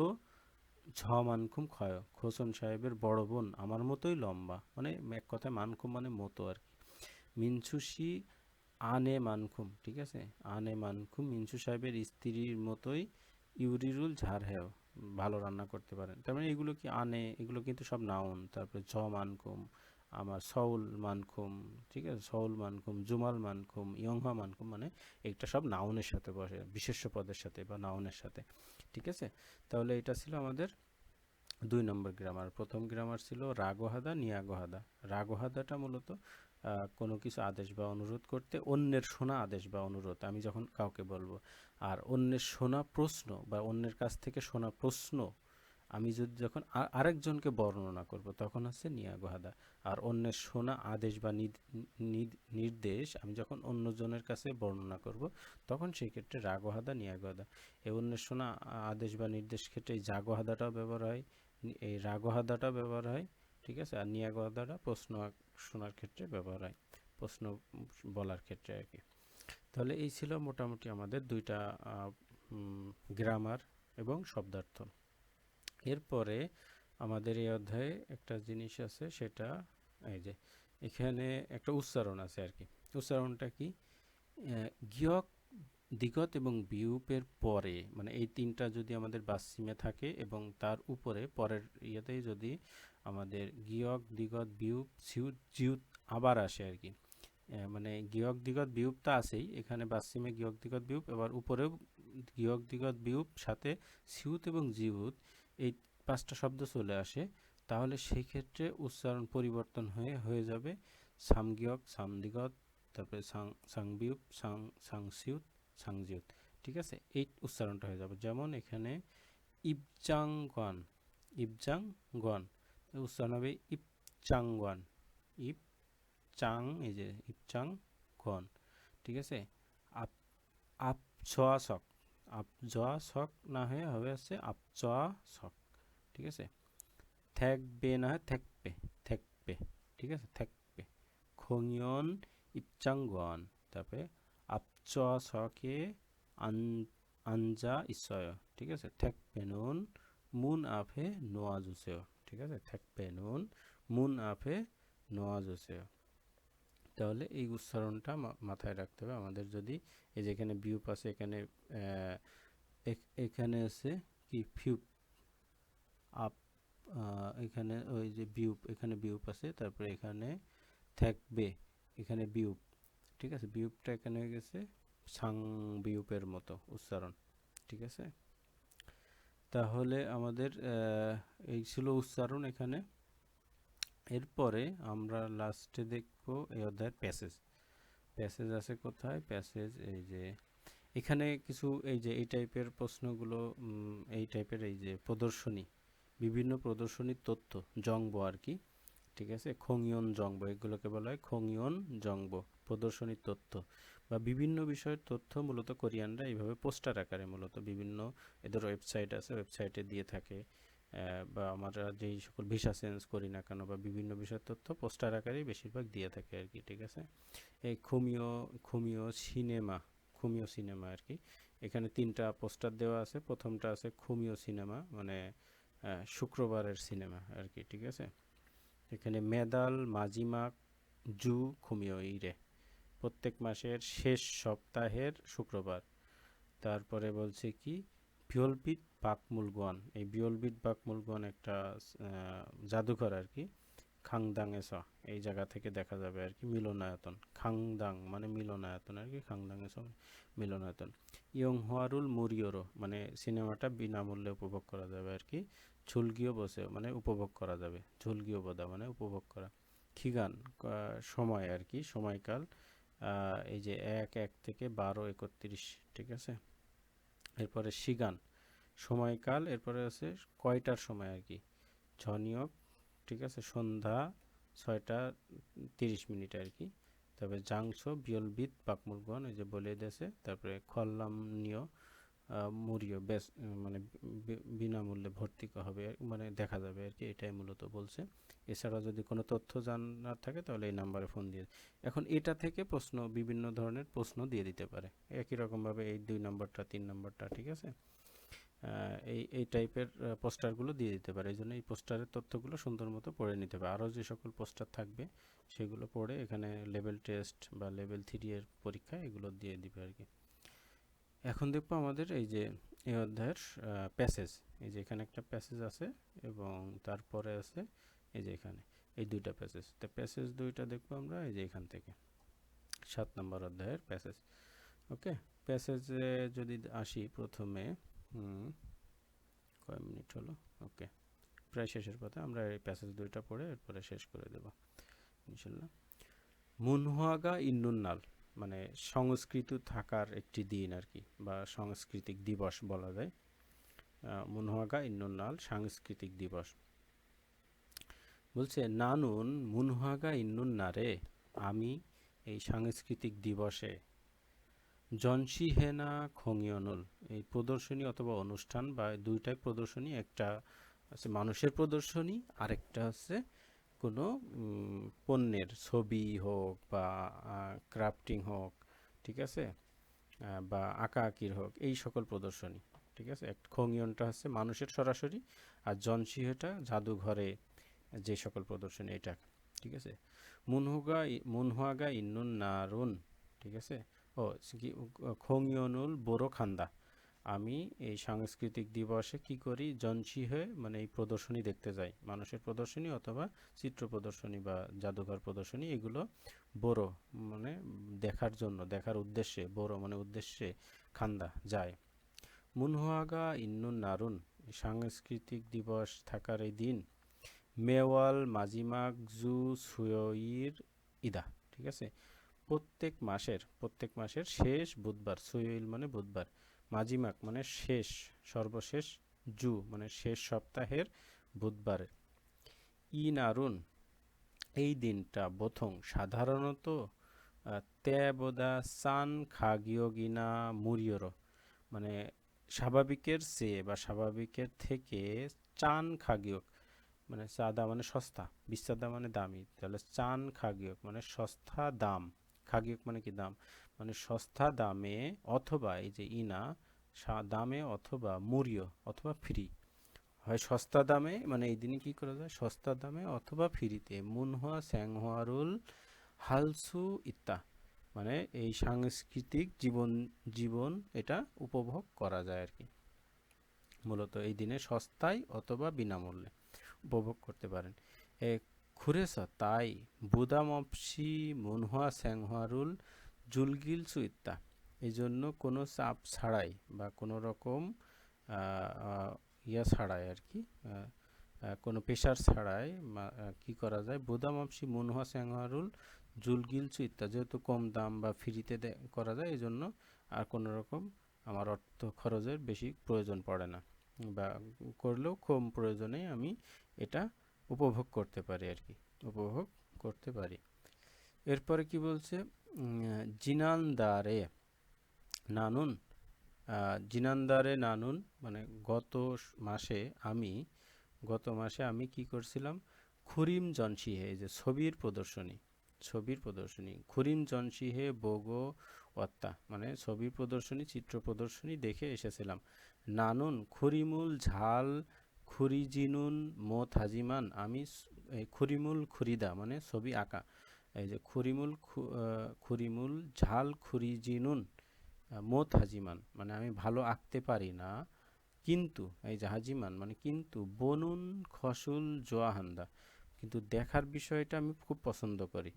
ঝ মানখুম ক্ষয়, খোসন সাহেবের বড় বোন আমার মতোই লম্বা, মানে এক কথায় মানখুম মানে মতো আর কি। মিনসুসি আনে মানখুম, ঠিক আছে, আনে মানখুম মিনসু সাহেবের স্ত্রীর মতোই ইউরিরুল ঝাড় হ্যাও, ভালো রান্না করতে পারেন, তার মানে এগুলো কি আনে, এগুলো কিন্তু সব নাউন। তারপরে ঝ মানখুম, আমার সউল মানখুম, ঠিক আছে, সউল মানখুম, জুমাল মানখুম, ইয়ংহা মানখুম, মানে এটা সব নাউনের সাথে বসে, বিশেষ্য পদের সাথে বা নাউনের সাথে, ঠিক আছে। তাহলে এটা ছিল আমাদের 2 নম্বর গ্রামার। প্রথম গ্রামার ছিল রাগহাদা নিয়াগহাদা। রাগহাদাটা মূলত কোনো কিছু আদেশ বা অনুরোধ করতে অন্যের শোনা আদেশ বা অনুরোধ আমি যখন কাউকে বলবো, আর অন্যের শোনা প্রশ্ন বা অন্যের কাছ থেকে শোনা প্রশ্ন আমি যদি যখন আরেকজনকে বর্ণনা করব তখন হচ্ছে নিয়াগহাদা। আর অন্যের শোনা আদেশ বা নির্দেশ আমি যখন অন্যজনের কাছে বর্ণনা করব তখন সেই ক্ষেত্রে রাগহাদা নিয়াগহাদা। এই অন্যের শোনা আদেশ বা নির্দেশ ক্ষেত্রে এই জাগহাদাটাও ব্যবহার হয়, এই রাগহাদাটাও ব্যবহার হয়, ঠিক আছে, আর নিয়াগহাদাটা প্রশ্ন শোনার ক্ষেত্রে ব্যবহার হয়, প্রশ্ন বলার ক্ষেত্রে আর কি। তাহলে এই ছিল মোটামুটি আমাদের 2টা গ্রামার এবং শব্দার্থ। এরপরে আমাদের এই অধ্যায়ে একটা জিনিস আছে, সেটা এই যে এখানে একটা উচ্চারণ আছে আর কি। উচ্চারণটা কি, গিয়ক দিগত এবং বিউপের পরে, মানে এই তিনটা যদি আমাদের বাসিমে থাকে এবং তার উপরে পরের ইয়েতেই যদি আমাদের গিয়ক দিগত বিউপ সিউত জিউত আবার আসে আর কি, মানে গিয়ক দিগত বিউপ তো আছেই এখানে বাসিমে, গিয়ক দিগত বিউপ, এবার উপরেও গিয়ক দিগত বিউপ সাথে সিউত এবং জিউত, এই 5টা শব্দ চলে আসে, তাহলে সেই ক্ষেত্রে উচ্চারণ পরিবর্তন হয়ে যাবে সামগিয়ক সামদিগত, তারপরে সাংবিউপ সাংসিউত সাংজিউত, ঠিক আছে, এই উচ্চারণটা হয়ে যাবে। যেমন এখানে ইপচাংগন, ইপচাংগন উচ্চারণ হবে ইপচাংগন, ইপচাং, এই যে ইপচাংগন, ঠিক আছে। আপ আপছোয়াশক, আপজোয়াশক না হয়ে হবে হচ্ছে আপচোয়াশক, ঠিক আছে। থাকবে না হয় থাকবে, থাকবে, ঠিক আছে, থাকবে। খোংয়ন 입장권, তারপরে 앞좌석에 앉아 있어요, ঠিক আছে। 택배는 문 앞에 놓아주세요, ঠিক আছে, 택배는 문 앞에 놓아주세요। তাহলে এই উচ্চারণটা মাথায় রাখতে হবে আমাদের। যদি এই যে এখানে বিউপ আছে, এখানে এখানে আছে কি ফিউপ আপ, এখানে ওই যে বিউপ, এখানে বিউপ আছে, তারপরে এখানে থাকবে, এখানে বিউপ, ঠিক আছে, বিউপটা এখানে হয়ে গেছে সাং বিউপের মতো উচ্চারণ, ঠিক আছে। তাহলে আমাদের এই ছিল উচ্চারণ এখানে। এরপরে আমরা লাস্টে দেখব এই অধ্যায়ের প্যাসেজ। প্যাসেজ আছে কোথায়, প্যাসেজ এই যে এখানে কিছু এই যে এই টাইপের প্রশ্নগুলো, এই টাইপের এই যে প্রদর্শনী, বিভিন্ন প্রদর্শনীর তথ্য জংব আর কি, ঠিক আছে, খোংয়ন জংবো, এগুলোকে বলা হয় খোংয়ন জংবো, প্রদর্শনীর তথ্য বা বিভিন্ন বিষয়ের তথ্য মূলত কোরিয়ানরা এইভাবে পোস্টার আকারে মূলত বিভিন্ন এদের ওয়েবসাইট আছে, ওয়েবসাইটে দিয়ে থাকে। বা আমরা যেই সকল ভিসা চেঞ্জ করি না কেন বা বিভিন্ন বিষয়ের তথ্য পোস্টার আকারেই বেশিরভাগ দিয়ে থাকে আর কি। ঠিক আছে, এই খুমিও সিনেমা আর কি। এখানে 3টা পোস্টার দেওয়া আছে। প্রথমটা আছে খুমিও সিনেমা, মানে শুক্রবারের সিনেমা আর কি। ঠিক আছে, এখানে মেদাল মাজিমাক জু খুমিও ইরে, প্রত্যেক মাসের শেষ সপ্তাহের শুক্রবার। তারপরে বলছে কি বিয়লবিদ বাকমুলগন, এই বিয়লবিদ বাকমুলগন একটা জাদুঘর আর কি, খাংদাংএস, এই জায়গা থেকে দেখা যাবে আর কি মিলনায়তন। খাংদাং মানে মিলনায়তন আর কি, খাংদাংএস মিলনায়তন। ইয়ংহোয়ারুল মুরিওরো, মানে সিনেমাটা বিনামূল্যে উপভোগ করা যাবে আর কি। ঝুলগিও বসে মানে উপভোগ করা যাবে, ঝুলগিও বোদা মানে উপভোগ করা। খিগান সময় আর কি, সময়কাল এই যে 1 থেকে 12-31, ঠিক আছে। এরপরে শিগান সময়কাল, এরপরে আছে কয়টার সময় আর কি, ঝনিয়ক, ঠিক আছে, সন্ধ্যা 6টা 30 আর কি। তারপরে জাংসো বিয়লবিদ পাকমুলগন, এই যে বলে দিয়েছে। তারপরে খল্লামনীয় মুরিও বেশ, মানে বিনামূল্যে ভর্তি হবে মানে দেখা যাবে আর কি, এটাই মূলত বলছে। এছাড়া যদি কোনো তথ্য জানার থাকে তাহলে এই নাম্বারে ফোন দিয়ে, এখন এটা থেকে প্রশ্ন, বিভিন্ন ধরনের প্রশ্ন দিয়ে দিতে পারে একই রকমভাবে, এই 2 নম্বরটা 3 নম্বরটা, ঠিক আছে। এই টাইপের পোস্টারগুলো দিয়ে দিতে পারে, এই জন্য এই পোস্টারের তথ্যগুলো সুন্দর মতো পড়ে নিতে হবে। আরও যে সকল পোস্টার থাকবে সেগুলো পড়ে এখানে লেভেল টেস্ট বা লেভেল 3 এর পরীক্ষা এগুলো দিয়ে দিবে আর কি। এখন দেখবো আমাদের এই যে এই অধ্যায়ের প্যাসেজ, এই যে এখানে একটা প্যাসেজ আছে এবং তারপরে আছে এই যে এখানে এই 2টা প্যাসেজ। তো প্যাসেজ 2টা দেখবো আমরা এই যে এখান থেকে 7 নম্বর অধ্যায়ের প্যাসেজ। ওকে, প্যাসেজে যদি আসি প্রথমে, কয় মিনিট হলো, ওকে প্রায় শেষের পথে, আমরা এই প্যাসেজ 2টা পড়ে এরপরে শেষ করে দেব ইনশাল্লাহ। মুনহুয়াগা ইন্নুন্নাল, মানে সংস্কৃত থাকার একটি দিন আর কি, বা সাংস্কৃতিক দিবস বলা যায়। মুনহুয়াগা ইন্নুন্নাল সাংস্কৃতিক দিবস। বলছে নানুন মুনহুয়াগা ইন্নুন্নারে, আমি এই সাংস্কৃতিক দিবসে জনশিহেনা খোংয়নুল, এই প্রদর্শনী অথবা অনুষ্ঠান বা 2টাই প্রদর্শনী, একটা আছে মানুষের প্রদর্শনী, আরেকটা হচ্ছে কোনো পণ্যের ছবি হোক বা ক্রাফটিং হোক, ঠিক আছে, বা আঁকাআঁকির হোক, এই সকল প্রদর্শনী। ঠিক আছে, খোংয়নটা হচ্ছে মানুষের সরাসরি, আর জনশিহেটা জাদুঘরে যে সকল প্রদর্শনী, এটা। ঠিক আছে, মুনহুয়াগা ইন্নুন নারুন, ঠিক আছে, ও খোংয়নুল বোরো খান্দা, আমি এই সাংস্কৃতিক দিবসে কি করি, জনশিহে মানে এই প্রদর্শনী দেখতে যাই, মানুষের প্রদর্শনী অথবা চিত্র প্রদর্শনী বা জাদুঘর প্রদর্শনী, এগুলো বড় মানে দেখার জন্য, দেখার উদ্দেশ্যে, বড় মানে উদ্দেশ্যে খান্দা যায়। মুনহুয়াগা ইন্নুন নারুন, সাংস্কৃতিক দিবস থাকার এই দিন, মেওয়াল মাজিমাক জু সুয়ইর ইদা, ঠিক আছে, প্রত্যেক মাসের শেষ বুধবার, সুয়ইল মানে বুধবার, মাজিমাক মানে শেষ, সর্বশেষ, জু মানে শেষ সপ্তাহের বুধবার, ই নারুন এই দিনটা বোথং সাধারণত তেবোদা সান খাগিয়োগিনা মুরিয়রো, মানে স্বাভাবিকের চেয়ে বা স্বাভাবিকের থেকে চান খাগিয়ক, মানে চাঁদা মানে সস্তা, বিচ্ছাদা মানে দামি, তাহলে চান খাগিয়ক মানে সস্তা দাম, খাগিয়ক মানে কি দাম, মানে সস্তা দামে অথবা এই যে ইনা দামে অথবা মুরিও অথবা ফ্রি, হয় সস্তা দামে, মানে এই দিনে কি করা যায়, সস্তা দামে অথবা ফ্রিতে, মুনহুয়া স্যাংহুয়ারুল হালসু ইত্তা, মানে এই সাংস্কৃতিক জীবন এটা উপভোগ করা যায় আর কি। মূলত এই দিনে সস্তায় অথবা বিনামূল্যে উপভোগ করতে পারেন। খুরেস তাই বুদামপসি মুনহুয়া স্যাংহুয়ারুল জুলগিল সুইত্তা, এই জন্য কোনো চাপ ছাড়াই বা কোনো রকম ইয়া ছাড়াই আর কি, কোনো প্রেশার ছাড়াই কি করা যায়, বুদামপসি মুনহুয়া স্যাংহুয়ারুল জুলগিল সুইত্তা, যেহেতু কম দাম বা ফ্রিতে করা যায়, এই জন্য আর কোনো রকম আমার অর্থ খরচের বেশি প্রয়োজন পড়ে না, বা করলেও কম প্রয়োজনে আমি এটা উপভোগ করতে পারি আর কি। উপভোগ করতে পারি। এরপরে কি বলছে, জিনানদারে নানুন, জিনানদারে নানুন মানে মাসে আমি গত মাসে আমি কি করছিলাম, খুরিম জনসিহে, এই যে ছবির প্রদর্শনী খুরিম জনসিহে বোগো ওয়াত্তা মানে ছবির প্রদর্শনী, চিত্র প্রদর্শনী দেখে এসেছিলাম। নানুন খুরিমুল ঝাল খুরিজিনুন মোত হাজিমান, আমি এই খুরিমুল খুরিদা মানে ছবি আঁকা, এই যে খুরিমুল ঝাল খুরিজিনুন মোত হাজিমান মানে আমি ভালো আঁকতে পারি না, কিন্তু এই যে হাজিমান মানে কিন্তু বনুন খসুল জোয়াহান্দা, কিন্তু দেখার বিষয়টা আমি খুব পছন্দ করি।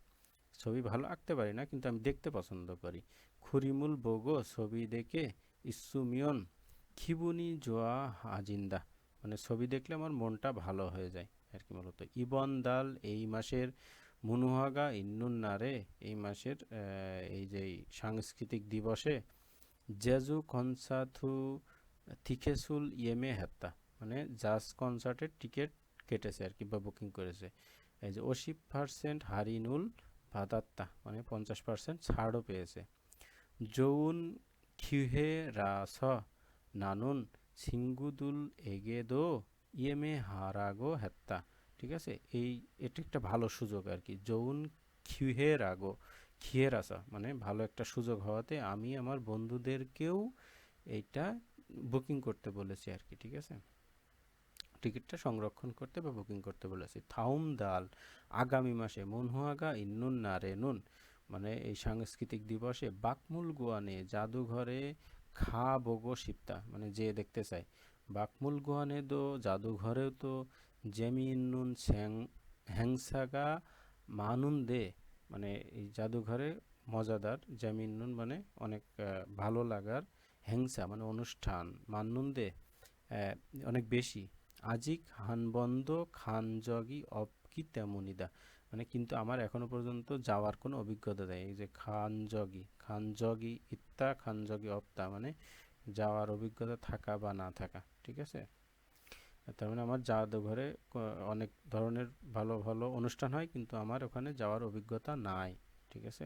ছবি ভালো আঁকতে পারি না, কিন্তু আমি দেখতে পছন্দ করি। খুরিমুল বোগো ছবি দেখে ইসুমিয়ন খিবুনি জোয়া হাজিন্দা মানে ছবি দেখলে আমার মনটা ভালো হয়ে যায় আর কি মূলত। ইবন দাল এই মাসের মুনুহাগা ইন্নুন নারে এই মাসের এই যে সাংস্কৃতিক দিবসে জেজু কনসার্টু থিকেসুল ইয়েমে হেত্তা মানে জাজ কনসার্টের টিকিট কেটেছে আর কি বা বুকিং করেছে। এই যে 80% হারিনুল ভাদাত্তা মানে 50% ছাড়ও পেয়েছে। যৌন খিহে রাস নানুন সিঙ্গুদুল এগেদো ইয়েমে হারাগো হেত্তা, ঠিক আছে, এটা একটা ভালো সুযোগ আর কি। যৌন খিহের আসা মানে ভালো একটা সুযোগ হওয়াতে আমি আমার বন্ধুদেরকেও এইটা বুকিং করতে বলেছি আর কি, ঠিক আছে, টিকিটটা সংরক্ষণ করতে বা বুকিং করতে বলেছি। থাউম দাল আগামী মাসে মনহুয়াগা ইন্নুন নারে নুন মানে এই সাংস্কৃতিক দিবসে বাকমুল গোয়ানে জাদুঘরে খা বগো শিপ্তা মানে যে দেখতে চাই। বাকমুল গোয়ানে তো জাদুঘরেও তো জেমি ইন্নুন হ্যাংসাগা মানুন দে মানে এই জাদুঘরে মজাদার, জেমি ইন্নুন মানে অনেক ভালো লাগার, হ্যাংসা মানে অনুষ্ঠান, মান্নুন দে অনেক বেশি, আজিক হানবন্দ খানজগি অবকি তেমনিদা মানে কিন্তু আমার এখনো পর্যন্ত যাওয়ার কোনো অভিজ্ঞতা নেই। এই যে খানজগি ইত্তা খানজগি অপ্তা মানে যাওয়ার অভিজ্ঞতা থাকা বা না থাকা, ঠিক আছে। তার মানে আমার জাদুঘরে অনেক ধরনের ভালো ভালো অনুষ্ঠান হয়, কিন্তু আমার ওখানে যাওয়ার অভিজ্ঞতা নাই, ঠিক আছে।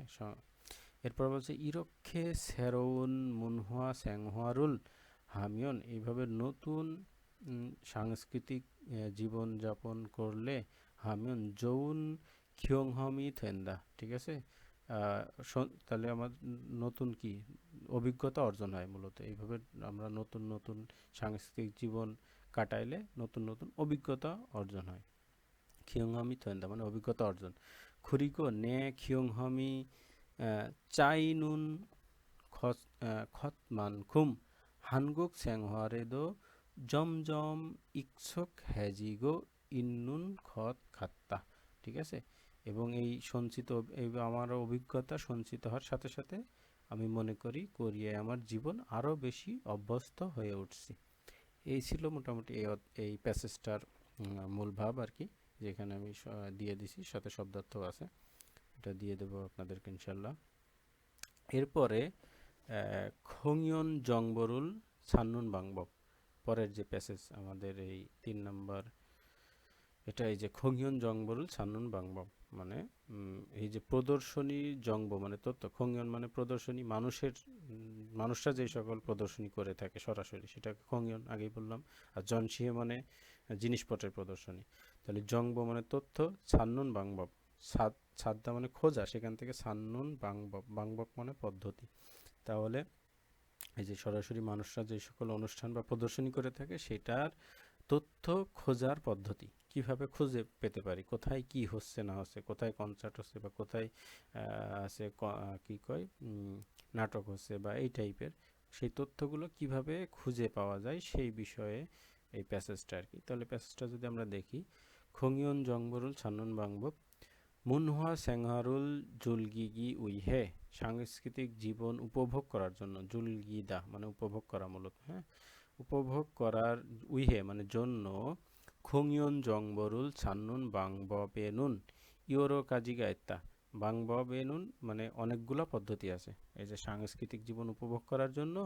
এরপর বলছে ইরক্ষে সেরৌন মুনহুয়া স্যাংহুয়ারুল হামিয়ন, এইভাবে নতুন সাংস্কৃতিক জীবনযাপন করলে হামিয়ন যৌন খিয়ংহমি থেন্দা, ঠিক আছে। তাহলে আমার নতুন কি অভিজ্ঞতা অর্জন হয় মূলত, এইভাবে আমরা নতুন নতুন সাংস্কৃতিক জীবন কাটাইলে নতুন নতুন অভিজ্ঞতা অর্জন হয়। খিয়ংহমি থেন্দা মানে অভিজ্ঞতা অর্জন। খুরিকো নে খিয়ংহমি চাইনুন খতমানখুম 한국 생활에도 점점 익숙해지고 있는 것 같다, ঠিক আছে। এবং এই সঞ্চিত এই আমার অভিজ্ঞতা সঞ্চিত হওয়ার সাথে সাথে আমি মনে করি কোরিয়ায় আমার জীবন আরও বেশি অভ্যস্ত হয়ে উঠছি। এই ছিল মোটামুটি এই প্যাসেজটার মূল ভাব আর কি, যেখানে আমি দিয়ে দিছি, সাথে শব্দার্থ আছে, এটা দিয়ে দেবো আপনাদেরকে ইনশাল্লাহ। এরপরে খংয়ন জংবরুল ছান্নুন বাংবক, পরের যে প্যাসেজ আমাদের এই 3 নম্বর, এটা এই যে খংয়ন জংবরুল ছান্নুন বাংবক মানে এই যে প্রদর্শনী জংব মানে তথ্য, খংয়ন মানে প্রদর্শনী, মানুষরা যে সকল প্রদর্শনী করে থাকে সরাসরি সেটাকে খংয়ন আগেই বললাম। আর জনসিহে মানে জিনিসপত্রের প্রদর্শনী। তাহলে জংব মানে তথ্য, ছান্নুন বাংবক ছাদ্দা মানে খোঁজা, সেখান থেকে ছান্নুন বাংবক মানে পদ্ধতি। তাহলে এই যে সরাসরি মানুষরা যে সকল অনুষ্ঠান বা প্রদর্শনী করে থাকে সেটার তথ্য খোঁজার পদ্ধতি, কিভাবে খুঁজে পেতে পারি কোথায় কি হচ্ছে না হচ্ছে, কোথায় কনসার্ট হচ্ছে বা কোথায় আছে কি কয় নাটক হচ্ছে বা এই টাইপের, সেই তথ্যগুলো কিভাবে খুঁজে পাওয়া যায় সেই বিষয়ে এই প্যাসেজটা আর কি। তাহলে প্যাসেজটা যদি আমরা দেখি, খংয়ন জংবরুল ছান্নুন বাংবক মুনহুয়া স্যাংহারুল জুলগিগি উইহে সাংস্কৃতিক জীবন উপভোগ করার জন্য, জুলগিদা মানে উপভোগ করা মূলত, হ্যাঁ, উপভোগ করার উইহে মানে জন্য, খংয়ন জংবরুল ছান্নুন বাংববেনুন ইওরো কাজিগা ইত্তা, বাংববেনুন মানে অনেকগুলা পদ্ধতি আছে। এই যে সাংস্কৃতিক জীবন উপভোগ করার জন্য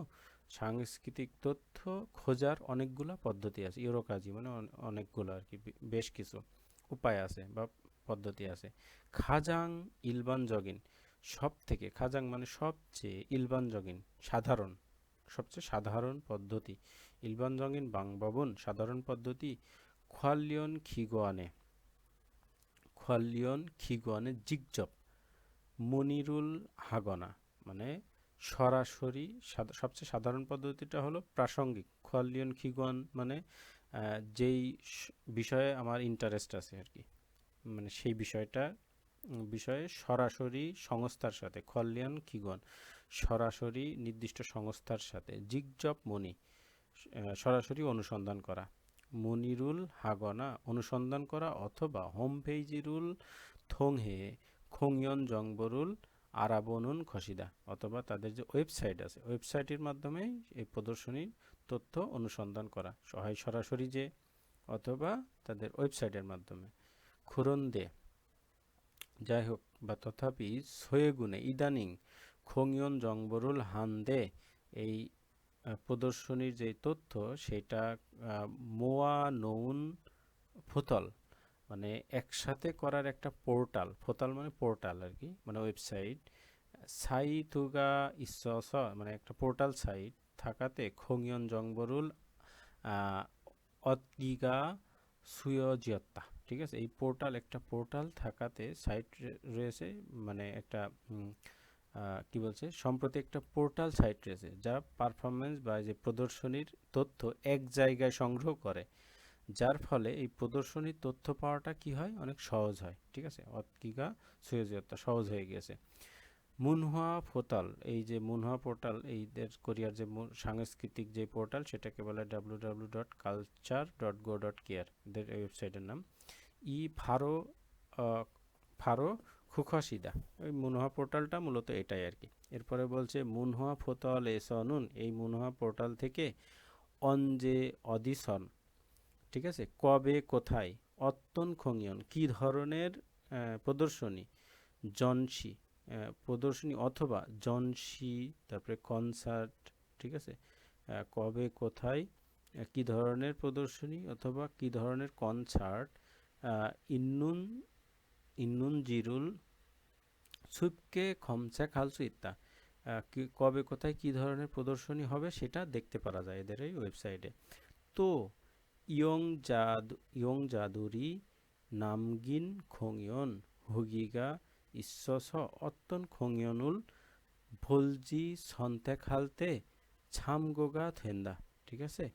সাংস্কৃতিক তথ্য খোঁজার অনেকগুলা পদ্ধতি আছে, ইওরো কাজি মানে অনেকগুলো আর কি, বেশ কিছু উপায় আছে বা পদ্ধতি আছে। খাজাং ইলবানজগিন, সব থেকে, খাজাং মানে সবচেয়ে, ইলবানজগিন সাধারণ, সবচেয়ে সাধারণ পদ্ধতি, ইলবানজগিন বাংবাবন সাধারণ পদ্ধতি, খোয়ালিয়ন খিগুয়ানে জিগজব মনিরুল হাগনা, মানে সরাসরি সবচেয়ে সাধারণ পদ্ধতিটা হলো প্রাসঙ্গিক, খোয়ালিয়ন খিগুয়ান মানে যেই বিষয়ে আমার ইন্টারেস্ট আছে আর কি, মানে সেই বিষয়ে সরাসরি সংস্থার সাথে, খোয়ালিয়ন খিগুয়ান সরাসরি নির্দিষ্ট সংস্থার সাথে, জিগজব মনি সরাসরি অনুসন্ধান করা, মনিরুল হাগনা অনুসন্ধান করা, অথবা হোমপেইজিরুল থংহে খোংয়ন জংবরুল আরাবনুন খসিদা, অথবা তাদের যে ওয়েবসাইট আছে ওয়েবসাইটের মাধ্যমে এই প্রদর্শনীর তথ্য অনুসন্ধান করা, হয় সরাসরি যে, অথবা তাদের ওয়েবসাইটের মাধ্যমে। খুরন্দে, যাই হোক বা তথাপি সোয়েগুনে ইদানিং খোংয়ন জংবরুল হান্দে এই প্রদর্শনীর যে তথ্য সেটা মোয়া নৌন ফোতল, মানে একসাথে করার একটা পোর্টাল, ফোতাল মানে পোর্টাল আর কি, মানে ওয়েবসাইট, সাইতুগা ইসস মানে একটা পোর্টাল সাইট থাকাতে খোংয়ন জংবরুল অতগিগা সুয়জিয়ত্তা, ঠিক আছে, এই একটা পোর্টাল থাকাতে সাইট রয়েছে, মানে একটা কি বলছে, সম্প্রতি একটা পোর্টাল সাইট রয়েছে যা পারফরমেন্স বা যে প্রদর্শনীর তথ্য এক জায়গায় সংগ্রহ করে, যার ফলে এই প্রদর্শনীর তথ্য পাওয়াটা কি হয়, অনেক সহজ হয়, ঠিক আছে, অতকিগা সুয়োজিয়তা সহজ হয়ে গেছে। মুনহুয়া পোর্টাল, এই যে মুনহুয়া পোর্টাল, এইদের কোরিয়ার যে সাংস্কৃতিক যে পোর্টাল সেটাকে বলে www.culture.go.kr, এদের ওয়েবসাইটের নাম। ফারো খুখসিদা, ওই মুনহুয়া পোর্টালটা মূলত এটাই আর কি। এরপরে বলছে মুনহুয়া ফোতাল এসনুন, এই মুনহুয়া পোর্টাল থেকে অনজে অডিশন, ঠিক আছে, কবে কোথায়, অত্তন খোংয়ন কি ধরনের প্রদর্শনী, জনসি প্রদর্শনী অথবা জনসি, তারপরে কনসার্ট, ঠিক আছে, কবে কোথায় কি ধরনের প্রদর্শনী অথবা কি ধরনের কনসার্ট, ইন্নুন ইন্নুন জিরুল সুইপকে খমসা খালসু ইত্তা, কবে কোথায় কি ধরনের প্রদর্শনী হবে সেটা দেখতে পারা যায় এদের এই ওয়েবসাইটে। তো ইয়ং জাদুরি নামগিন খোংয়ন হুগিগা ইসস অত্তন খোংয়নুল ভোলজি সন্তেক হালতে ছামগোগা থেন্দা, ঠিক আছে,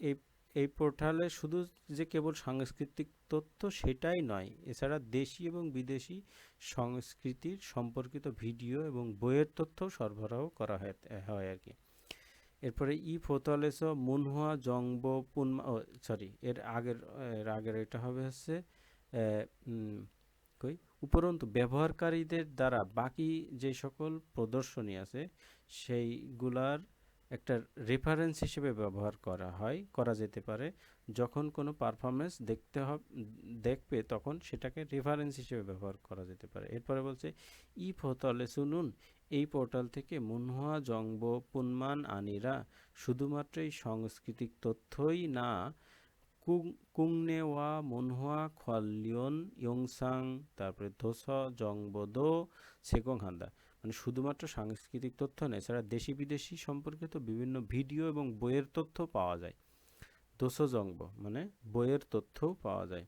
এই এই পোর্টালে শুধু যে কেবল সাংস্কৃতিক তথ্য সেটাই নয়, এছাড়া দেশি এবং বিদেশি সংস্কৃতির সম্পর্কিত ভিডিও এবং বইয়ের তথ্য সরবরাহ করা হয় আর কি। এরপরে ফোতলেস মুনহুয়া জংব পুনমা, সরি এর আগের এটা হবে হচ্ছে উপরন্তু ব্যবহারকারীদের দ্বারা বাকি যে সকল প্রদর্শনী আছে সেইগুলার একটা রেফারেন্স হিসেবে ব্যবহার করা যেতে পারে, যখন কোনো পারফরমেন্স দেখবে তখন সেটাকে রেফারেন্স হিসেবে ব্যবহার করা যেতে পারে। এরপরে বলছে ফোতলে শুনুন, এই পোর্টাল থেকে মুনহুয়া জংব পুনমান আনিরা শুধুমাত্র এই সাংস্কৃতিক তথ্যই না, কুংনেওয়া মুনহুয়া খোয়ালিয়ন ইয়ংসাং, তারপরে দোস জংবদো সেগং হান্দা, মানে শুধুমাত্র সাংস্কৃতিক তথ্য নয়, এছাড়া দেশি বিদেশি সম্পর্কিত বিভিন্ন ভিডিও এবং বইয়ের তথ্য পাওয়া যায়। দোসজংব মানে বইয়ের তথ্যও পাওয়া যায়।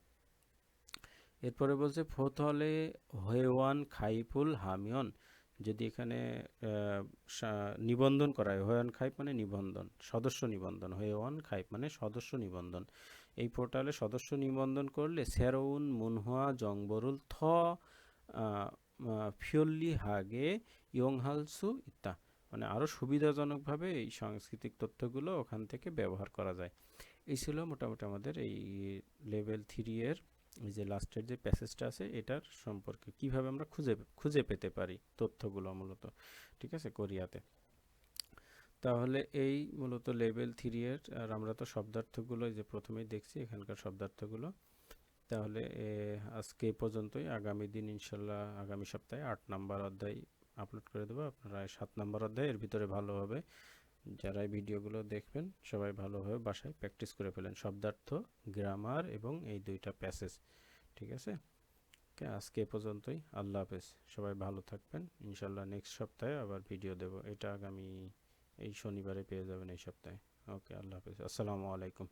এরপরে বলছে ফোথলে হোয়েওয়ান খাইফুল হামিয়ন, যদি এখানে নিবন্ধন করা হয়, হোয়েওয়ান খাইপ মানে নিবন্ধন, সদস্য নিবন্ধন, হোয়েওয়ান খাইপ মানে সদস্য নিবন্ধন, এই পোর্টালে সদস্য নিবন্ধন করলে সেরউন মুনহুয়া জংবরুল ফিওল্লি হাগে ইয়ংহালসু ইত্তা, মানে আরও সুবিধাজনকভাবে এই সাংস্কৃতিক তথ্যগুলো ওখান থেকে ব্যবহার করা যায়। এই ছিল মোটামুটি আমাদের এই লেভেল 3 এর এই যে লাস্টের যে প্যাসেজটা আছে এটার সম্পর্কে, কিভাবে আমরা খুঁজে পেতে পারি তথ্যগুলো মূলত, ঠিক আছে, কোরিয়াতে। তাহলে এই মূলত লেভেল 3 এর, আর আমরা তো শব্দার্থগুলো যে প্রথমেই দেখছি এখানকার শব্দার্থগুলো। তাহলে আজকে এই পর্যন্তই, আগামী দিন ইনশাল্লাহ আগামী সপ্তাহে 8 নাম্বার অধ্যায় আপলোড করে দেবো। আপনারা 7 নাম্বার অধ্যায় এর ভিতরে ভালোভাবে যারা এই ভিডিওগুলো দেখবেন সবাই ভালোভাবে বাসায় প্র্যাকটিস করে ফেলেন, শব্দার্থ, গ্রামার এবং এই 2টা প্যাসেজ, ঠিক আছে। ওকে, আজকে এ পর্যন্তই। আল্লাহ হাফেজ, সবাই ভালো থাকবেন। ইনশাল্লাহ নেক্সট সপ্তাহে আবার ভিডিও দেব, এটা আগামী এই শনিবারে পেয়ে যাবেন এই সপ্তাহে। ওকে, আল্লাহ হাফেজ, আসসালামু আলাইকুম।